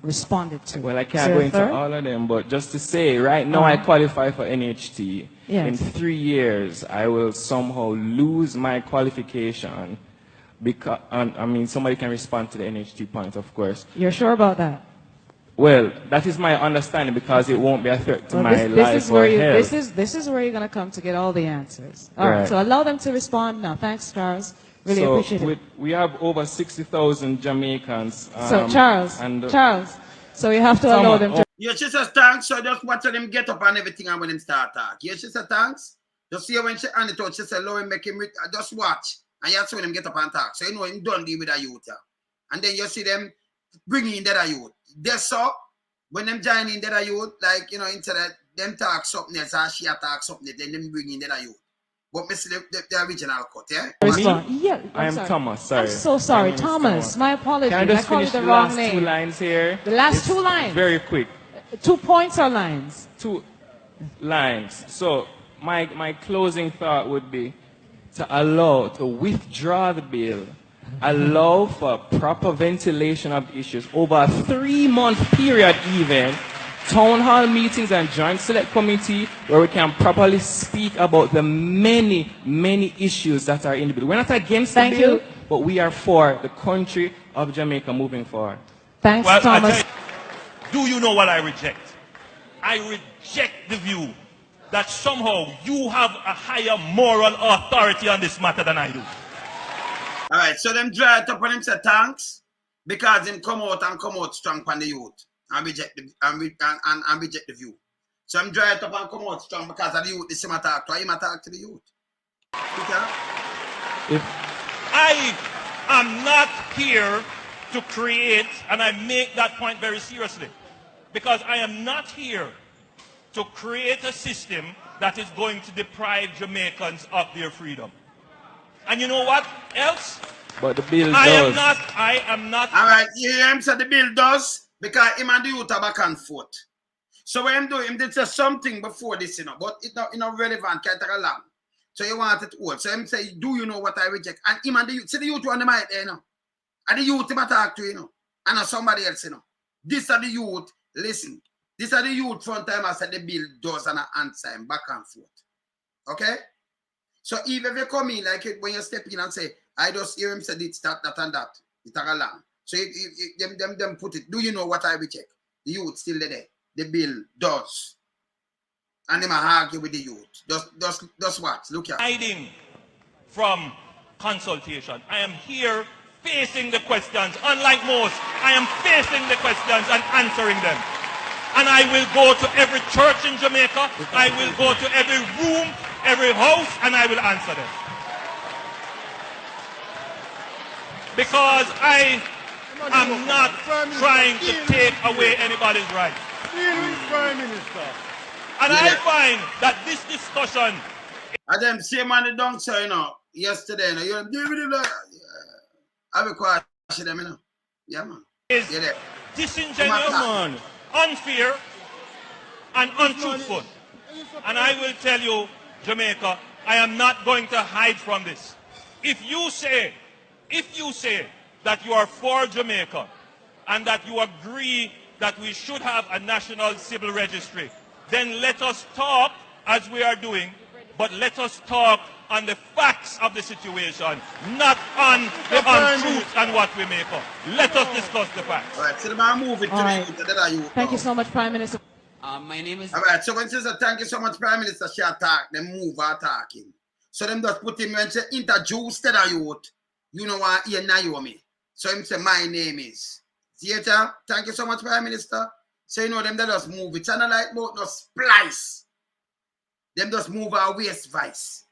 responded to. Well, I can't go into all of them, but just to say, right now I qualify for NHT. Yes. In 3 years, I will somehow lose my qualification because, I mean, somebody can respond to the NHT point, of course. You're sure about that? Well, that is my understanding because it won't be a threat to my life or health. This is where you're going to come to get all the answers. All right, so allow them to respond now. Thanks, Charles. Really appreciate it. We have over 60,000 Jamaicans. So Charles, so you have to allow them to... Yeah, she says thanks, so just watch them get up and everything and when them start talk. Yeah, she says thanks. Just see when she hand it out, she said, Lord, make him, just watch. And you see when them get up and talk. So you know him done deal with a youth. Yeah. And then you see them bringing in that youth. That's so, when them join in that youth, like, you know, instead of them talk something else, or she talk something else, then them bring in that youth. But me see the original cut, yeah? Yeah, I am sorry. Thomas, sorry. I'm so sorry, Thomas. My apologies. Can I just called finish you the the wrong last name. 2 lines here? The last 2 lines. Very quick. 2 points or lines? 2 lines. So my closing thought would be to withdraw the bill, allow for proper ventilation of the issues over a 3-month period even, town hall meetings and joint select committee where we can properly speak about the many, many issues that are in the bill. We're not against the bill, but we are for the country of Jamaica moving forward. Thanks, Thomas. Do you know what I reject? I reject the view that somehow you have a higher moral authority on this matter than I do. All right, so them dry it up and him say thanks because him come out strong on the youth and reject the view. So I'm dry it up and come out strong because of the youth. This him attack to him attack to the youth. I am not here to create, and I make that point very seriously, because I am not here to create a system that is going to deprive Jamaicans of their freedom. And you know what else? But the bill I does. am not. All right, yeah, him said the bill does because him and the youth are back and forth. So what him do, him did say something before this, you know, but it's not relevant, can't take a long. So you want it old. So him say, do you know what I reject? And him and the youth, see the youth on the mic there, you know. And the youth him attack to, you know. And not somebody else, you know. This are the youth, listen. These are the youth front time I said the bill does and answer him back and forth. Okay? So even if you come in like it, when you step in and say, I just hear him say this, that, and that, it's a long. So them put it, do you know what I reject? The youth still there. The bill does. And them argue with the youth. Just watch, look here. Hiding from consultation. I am here facing the questions. Unlike most, I am facing the questions and answering them. And I will go to every church in Jamaica. I will go to every room, every house, and I will answer them. Because I am not trying to take away anybody's rights. And I find that this discussion... And them same man the dunk, so, you know, yesterday, you know, I will question them, you know. Yeah, man. Is disingenuous, man, unfair, and untruthful. And I will tell you, Jamaica, I am not going to hide from this. If you say that you are for Jamaica and that you agree that we should have a national civil registry, then let us talk as we are doing, but let us talk on the facts of the situation, not on the untruth and what we make up. Let us discuss the facts. All right, so the move it to the Thank you so much, Prime Minister. My name is... All right, so when she says thank you so much, Prime Minister, she attack, them move attacking. So them just put him when she introduce to the youth, you know what, here Naomi. So him say, my name is. Theater, thank you so much, Prime Minister. So you know them, they just move it. And like about no splice. Them just move our waist vice.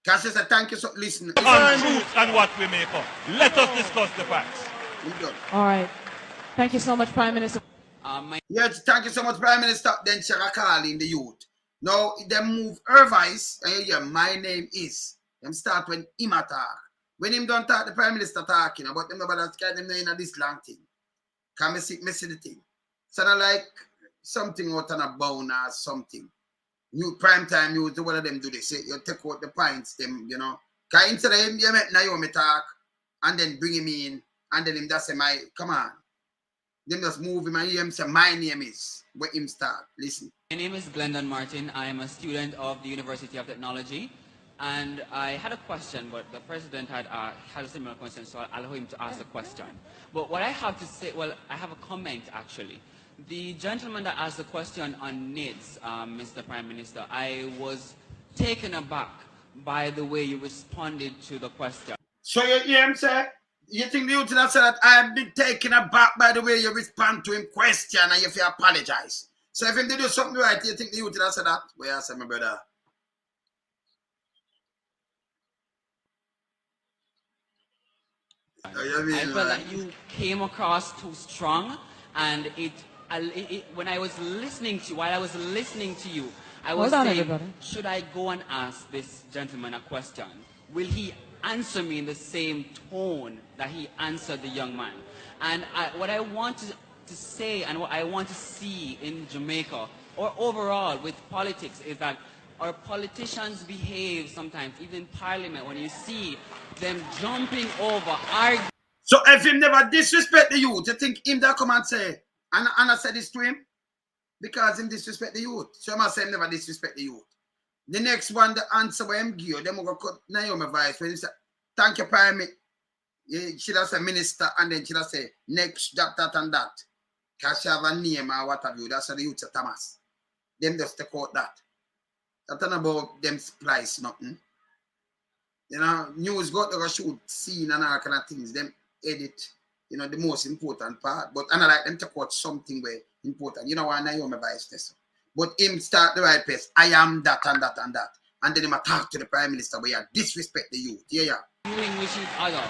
Because she said, thank you so listen. On truth and what we make up. Let us discuss the facts. All right. Thank you so much, Prime Minister. Yes, thank you so much, Prime Minister. Then she call in the youth. Now, them move her vice, and you hear, my name is. Them start when him attack. When him don't talk, the Prime Minister talking about them, nobody can them in this long thing. Can me see the thing? So not like something out on a bone or something. New prime time news, what of them do this? You take out the pints, them, you know. Because instead of him, you make Naomi talk and then bring him in and then him just say, come on. Them just move him and hear him say, my name is. Where him start. Listen. My name is Glendon Martin. I am a student of the University of Technology. And I had a question, but the president had a similar question, so I'll allow him to ask the question. But what I have to say, well, I have a comment actually. The gentleman that asked the question on NIDS, Mr. Prime Minister, I was taken aback by the way you responded to the question. So you hear him say, You think the youth that said that I've been taken aback by the way you respond to him question and if you apologize. So if him did do something right, you think the youth that said that? Well, I said, my brother. I felt that you came across too strong, and when I was listening to you, while I was listening to you, I was saying, should I go and ask this gentleman a question? Will he answer me in the same tone that he answered the young man? And what I want to say and what I want to see in Jamaica, or overall with politics, is that our politicians behave sometimes, even in parliament, when you see them jumping over, arguing. So if him never disrespect the youth, you think him that come and say, and I said this to him? Because him disrespect the youth. So I must say him never disrespect the youth. The next one, the answer where him give, them will cut Naomi voice when he say, thank you, Prime Minister. She does say minister, and then she does say next, that, and that. Because she have a name or what have you. That's how the youth say Thomas. Them just take out that. That's not about them splice, nothing. You know, news got to shoot scene and all kind of things. Them edit, you know, the most important part. But I don't like them to quote something very important. You know why Naomi vice this. But him start the right place. I am that and that and that. And then him talk to the Prime Minister where you disrespect the youth. Yeah. Doing with each other.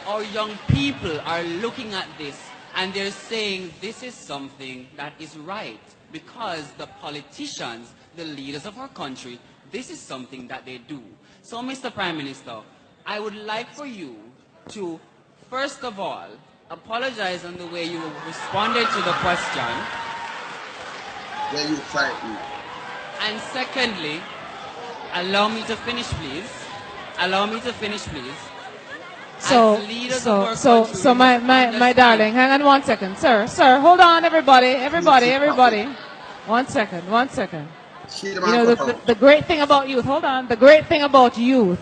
Our young people are looking at this and they're saying this is something that is right. Because the politicians, the leaders of our country, this is something that they do. So, Mr. Prime Minister, I would like for you to, first of all, apologize on the way you responded to the question. Yeah, you fight me. And secondly, allow me to finish, please. Allow me to finish, please. So my darling, hang on 1 second. Sir, hold on, everybody. 1 second. You know, the great thing about youth, hold on. The great thing about youth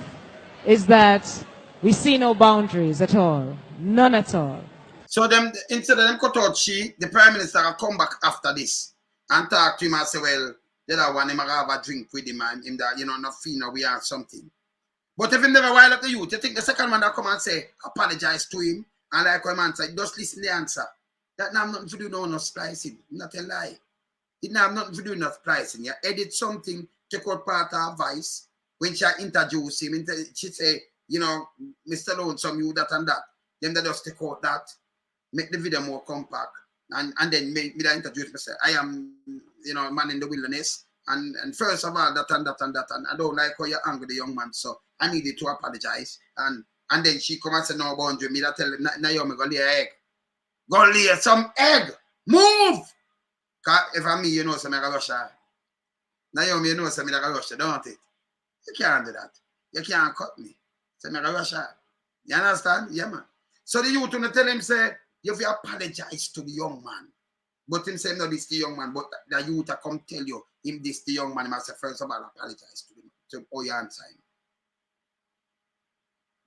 is that we see no boundaries at all. None at all. So them, instead of them cut out the Prime Minister will come back after this and talk to him and say, well, the other one, him have a drink with him and him that, you know, not feel no we have something. But if him never wild up the youth, you think the second one that come and say, apologize to him, and like him answer, just listen to the answer. That now have nothing to do with no splicing. Not a lie. It now have nothing to do with no splicing. You edit something, take out part of her voice. When she introduce him, she say, you know, Mr. Lonesome, you that and that. Then they just take out that, make the video more compact, and then make me introduce myself. I am, you know, a man in the wilderness. And first of all, that and that and that. And I don't like how you're angry with the young man. So I needed to apologize. And then she come and say, no boundary. Me that tell Naomi, go lay an egg. Go lay some egg. Move! Because if I'm me, you know, so I can rush her. Naomi, you know, so I can rush her, don't it? You can't do that. You can't cut me. So I can rush her. You understand? Yeah, man. So the youth will tell him, say, you have to apologize to the young man. But him say, no, this the young man. But the youth come tell you, him this the young man. He must say, first of all, apologize to him. To how you answer him.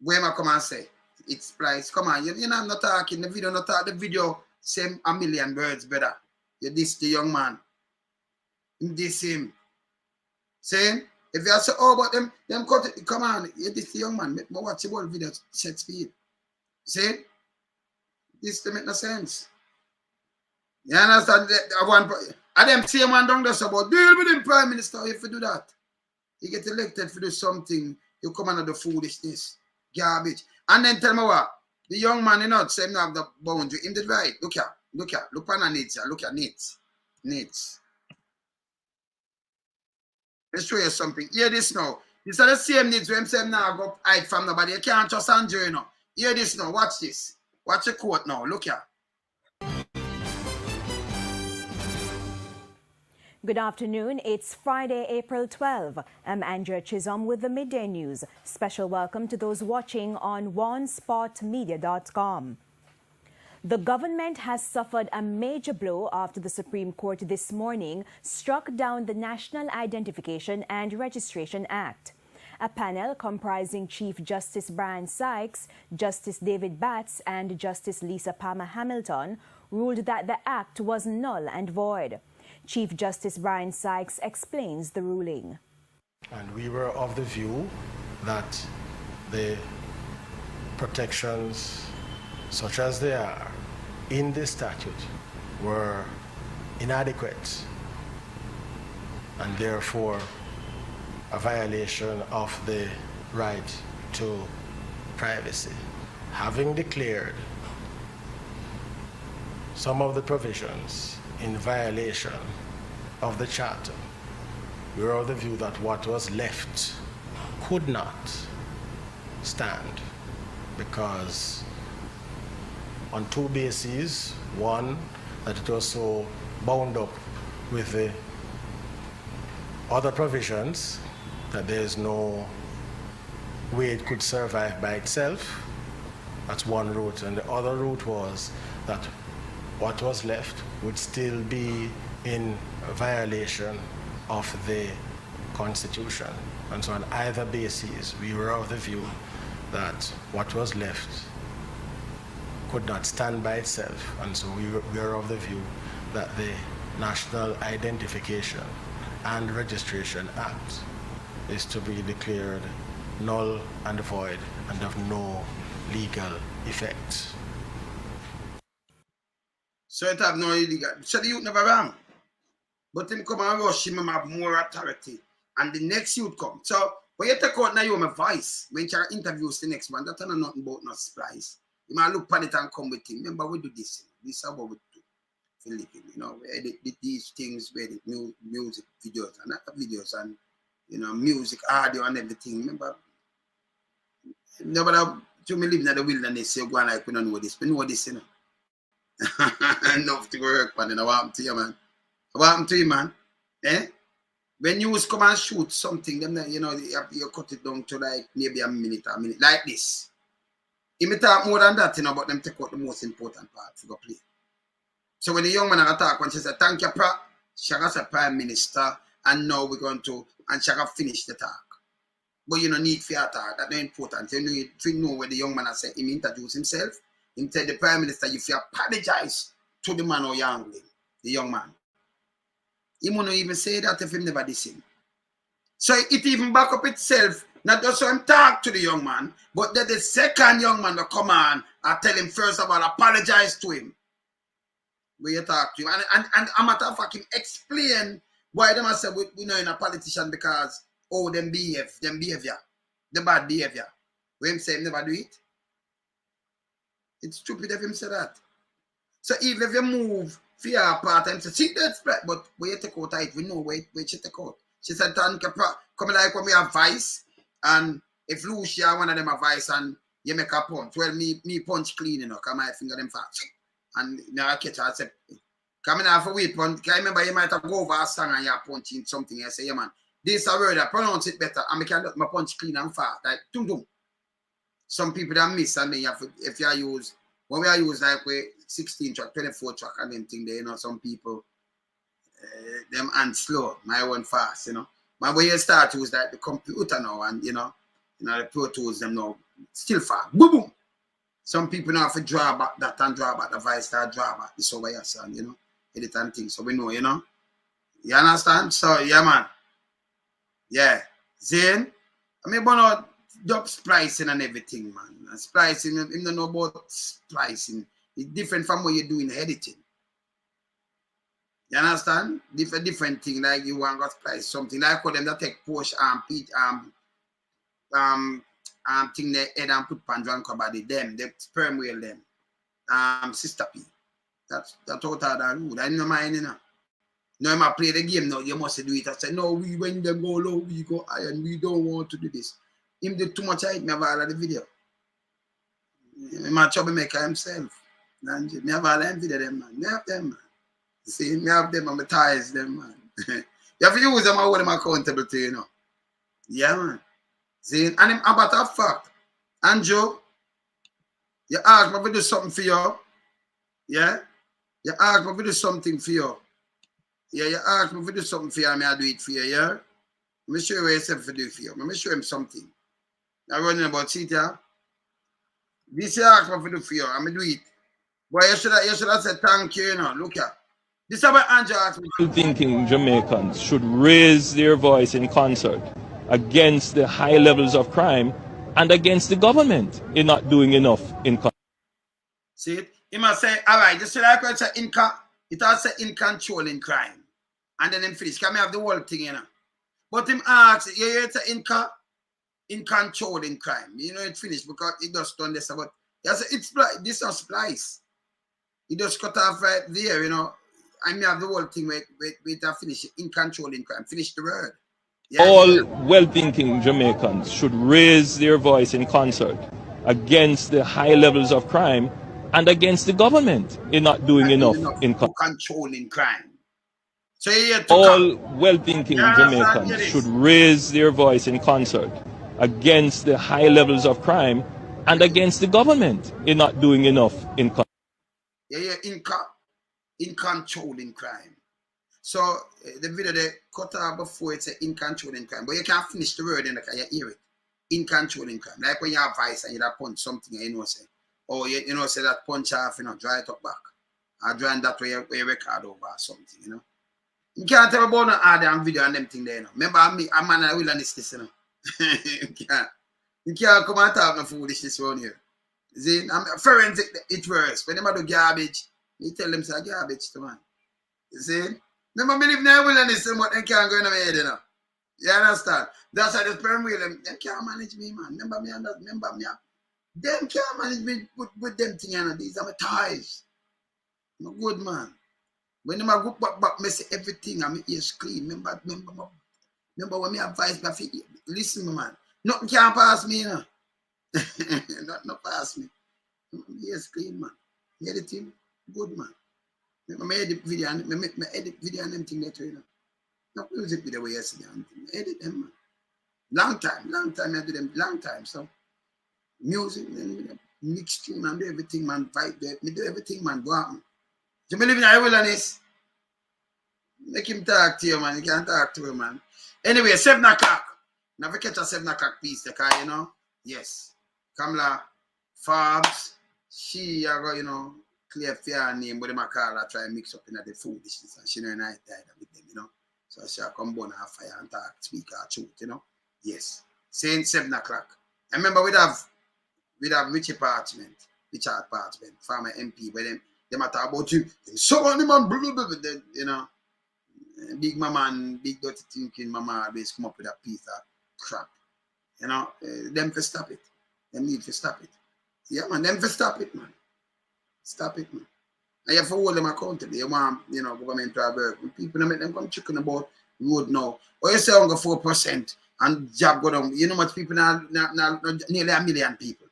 Where I come and say, it's splice. Come on, you know, I'm not talking. The video, not talk. The video, same a million words better. You this the young man. Him this him. Saying, if you say, oh, but them cut it, come on, you this the young man. But watch the whole video, set speed. See? This to make no sense. You understand? And them same one down there about deal with him, Prime Minister, if you do that. You get elected for do something, you come under the foolishness. Garbage. And then tell me what? The young man, you know, say him have the boundary. Him did right. Look here. Look on the needs. Look at needs. Let's show you something. Hear this now. These are the same needs when say now go hide from nobody. You can't trust Andrew, you know. Hear this now. Watch this. Watch the quote now. Look here. Good afternoon. It's Friday, April 12. I'm Andrea Chisholm with the Midday News. Special welcome to those watching on onespotmedia.com. The government has suffered a major blow after the Supreme Court this morning struck down the National Identification and Registration Act. A panel comprising Chief Justice Brian Sykes, Justice David Batts, and Justice Lisa Palmer Hamilton ruled that the act was null and void. Chief Justice Brian Sykes explains the ruling. And we were of the view that the protections, such as they are in this statute, were inadequate and therefore a violation of the right to privacy. Having declared some of the provisions in violation of the Charter, we were of the view that what was left could not stand, because on two bases: one, that it was so bound up with the other provisions that there is no way it could survive by itself. That's one route. And the other route was that what was left would still be in violation of the Constitution. And so on either basis, we were of the view that what was left could not stand by itself. And so we were of the view that the National Identification and Registration Act is to be declared null and void and of no legal effect. So it have no illegal. So the youth never wrong. But him come and rush him have more authority. And the next youth come. So when you take out now you my voice, when you interviews the next one, that's nothing about no surprise. You might look at it and come with him. Remember we do this. This is what we do. Philippine, you know, we edit these things, we edit music videos and other videos and, you know, music, audio and everything. Remember, nobody to me live in the wilderness, you go on like we don't know this. We know this, you know. Enough to go work, man. What happened to you, man? What happened to you, man? Eh? When you come and shoot something, then you know, you cut it down to like maybe a minute, like this. If you talk more than that, you know, but them take out the most important part to go play. So when the young man attack, when she said, thank you, Shaka said Prime Minister, and now we're going to, and Shaka finish the talk. But you don't need fear talk, that's not important. You need to know where the young man has said, he introduce himself, he tell the Prime Minister, if you apologize to the man or young, the young man. He won't even say that if he never diss him. So it even back up itself, not just so him talk to the young man, but then the second young man to come on and tell him first of all, apologize to him. Where you talk to him. And a matter of fact, him explain why them say we know in a politician because them behavior, the bad behavior. When him say him never do it. It's stupid if him say that. So even if you move for your part and say, see that's right, but where you take out it, we know where she take out. She said, come like when we have vice, and if Lucia one of them have vice and you make a punch, well me punch clean, you know, come my finger them fast. And now I catch her, I said, coming out for wait, punch. I remember you might have go over a song and you're punching something. I say, yeah, man, this is a word, I pronounce it better, and I can let my punch clean and fast. Like, dum dum. Some people that miss, and then you have to, if you use, when we use like 16 track, 24 track, and them thing there, you know, some people, them and slow, my one fast, you know. But when you start to use like the computer now, and you know the Pro Tools, them now, still fast. Boom, boom. Some people now have to draw back that and draw back the voice, start draw back this over your sound, you know, edit and things. So we know, you know. You understand? So, yeah, man. Yeah. Zane, I mean, but dub splicing and everything, man. And splicing, you don't know about splicing. It's different from what you do in editing. You understand? Different thing, like you want to splice something. Like for them that take Porsche thing they head and put Pandran body, them, the sperm whale them. Sister P. That's out of that rule. I know mine, you know. Now I play the game now, you must do it. I say, no, when they go low, we go high and we don't want to do this. Him do too much height, me have all of the video. He might troublemaker himself. And me have all of video them, man. Me have them, man. See, me have them and me ties them, man. You have to use them and hold them accountable to, you know. Yeah, man. See, and him about that fact. Andrew, you ask me to do something for you. Yeah? You ask me to do something for you. Yeah, you ask me to do something for you, and I do it for you, yeah? Let me show you what yourself to do for you. Let me show him something. I'm running about it, yeah? This you ask me to do for you, and I do it. But you should have said thank you, you know. Look here. This is what Andrew asked me. Thinking Jamaicans should raise their voice in concert against the high levels of crime and against the government in not doing enough in country. See it? He must say, all right, just like I say it also in controlling crime. And then him finish. Can I have the whole thing, you know? But him asks, it's in controlling crime. You know, it finished because it just done this about this not splice. It just cut off right there, you know. I mean, have the whole thing wait to finish it in controlling crime. Finish the word. Yeah, all well-thinking Jamaicans should raise their voice in concert against the high levels of crime and against the government in not doing enough in controlling crime. So all well-thinking Jamaicans should raise their voice in concert against the high levels of crime and against the government in not doing enough in controlling crime. So the video they cut off before it's in controlling crime, but you can't finish the word in the you hear it. In controlling crime. Like when you have vice and you punch something and you know say, oh you know say that punch off, you know, dry it up back. Or dry that way you record over or something, you know. You can't tell about no other video and them thing there, you know. Remember I'm a man I will understand, you know. you can't come and talk no foolishness around here. See, I'm forensic it worse. When they do garbage, you tell them say garbage to man. You see? Remember, me live in the wilderness, but they can't go in my head, you know. You understand? That's why the parent will them can't manage me, man. Remember me. Them can't manage me with them things, you know. These are my ties. I'm a good man. When I go back, me say everything, I'm ears clean. Remember when me advise my feet. Listen, man. Nothing can pass me, you know. Nothing pass me. Ears clean, man. You hear the thing? Good, man. I edit video and edit video and them thing there too, you know. Not music video where you see them. I edit them, man. Long time I do them, long time. So music, then mix tune and do everything, man. Vibe there. Me do everything, man. Go on. You believe in the wilderness? Make him talk to you, man. You can't talk to him, man. Anyway, 7 o'clock. Never catch a 7 o'clock piece, because, you know. Yes. Kamala Forbes, she, you know, clear fair name, but them a call her try mix up in the foolishness, and she know and I died with them, you know. So she come burn her fire and talk, speak her truth, you know. Yes. Saying 7 o'clock. I remember we'd have Richard Parchment, former MP, where them a talk about you. So on man, you know. Big mama and big dirty thinking mama always come up with a piece of crap. You know, them to stop it. Them need to stop it. Yeah, man, them to stop it, man. Stop it, man. And you have to hold them accountable. You want, you know, government to work. People make them come chicken about road now. Or you say only 4% and job go down. You know much people now nearly 1 million people.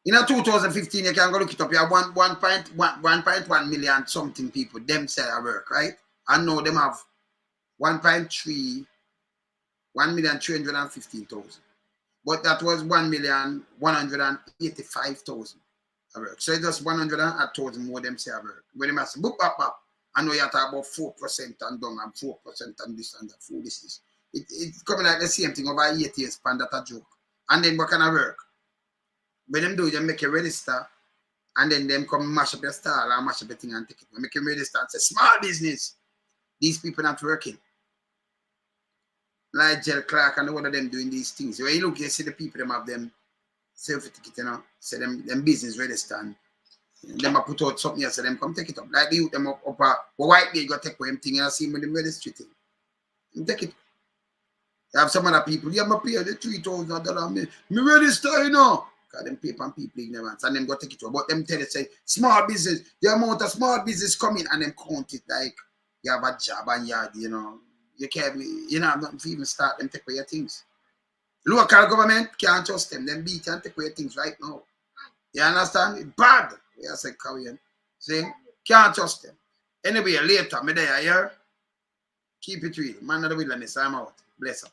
In 2015, you can go look it up. You have 1.1 million something people. Them say I work, right? And now them have 1,315,000. But that was 1,185,000 I work. So it's just 100,000 more them say I work. When they must boop up. I know you have to about 4% and down and 4% and this and that foolishness. It's coming like the same thing over 8 years span, that a joke. And then what kind of work? When them do, they make a register and then them come mash up your stall and mash up your thing and take it. When make a register and say, small business. These people not working. Like Jel Clark and all of them doing these things. When you look, you see the people them have them self-ticket, you know, say them business register and them a put out something else, so them come take it up. Like the youth them up a white day go take for them thing and I see them with them registry thing. And take it. You have some other people, you have to pay the $3,000 me register, you know. Because them paper and people ignorance and them go take it up. But them tell you, say, small business, the amount of small business coming and them count it like you have a job and you know, you can't, you know, nothing to even start them take away your things. Local government can't trust them. Them beat and take away your things right now. You understand? It's bad. Yeah, I said, Korean. See? Can't trust them. Anyway, later, me there, here. Keep it real. Man of the wilderness, I'm out. Bless up.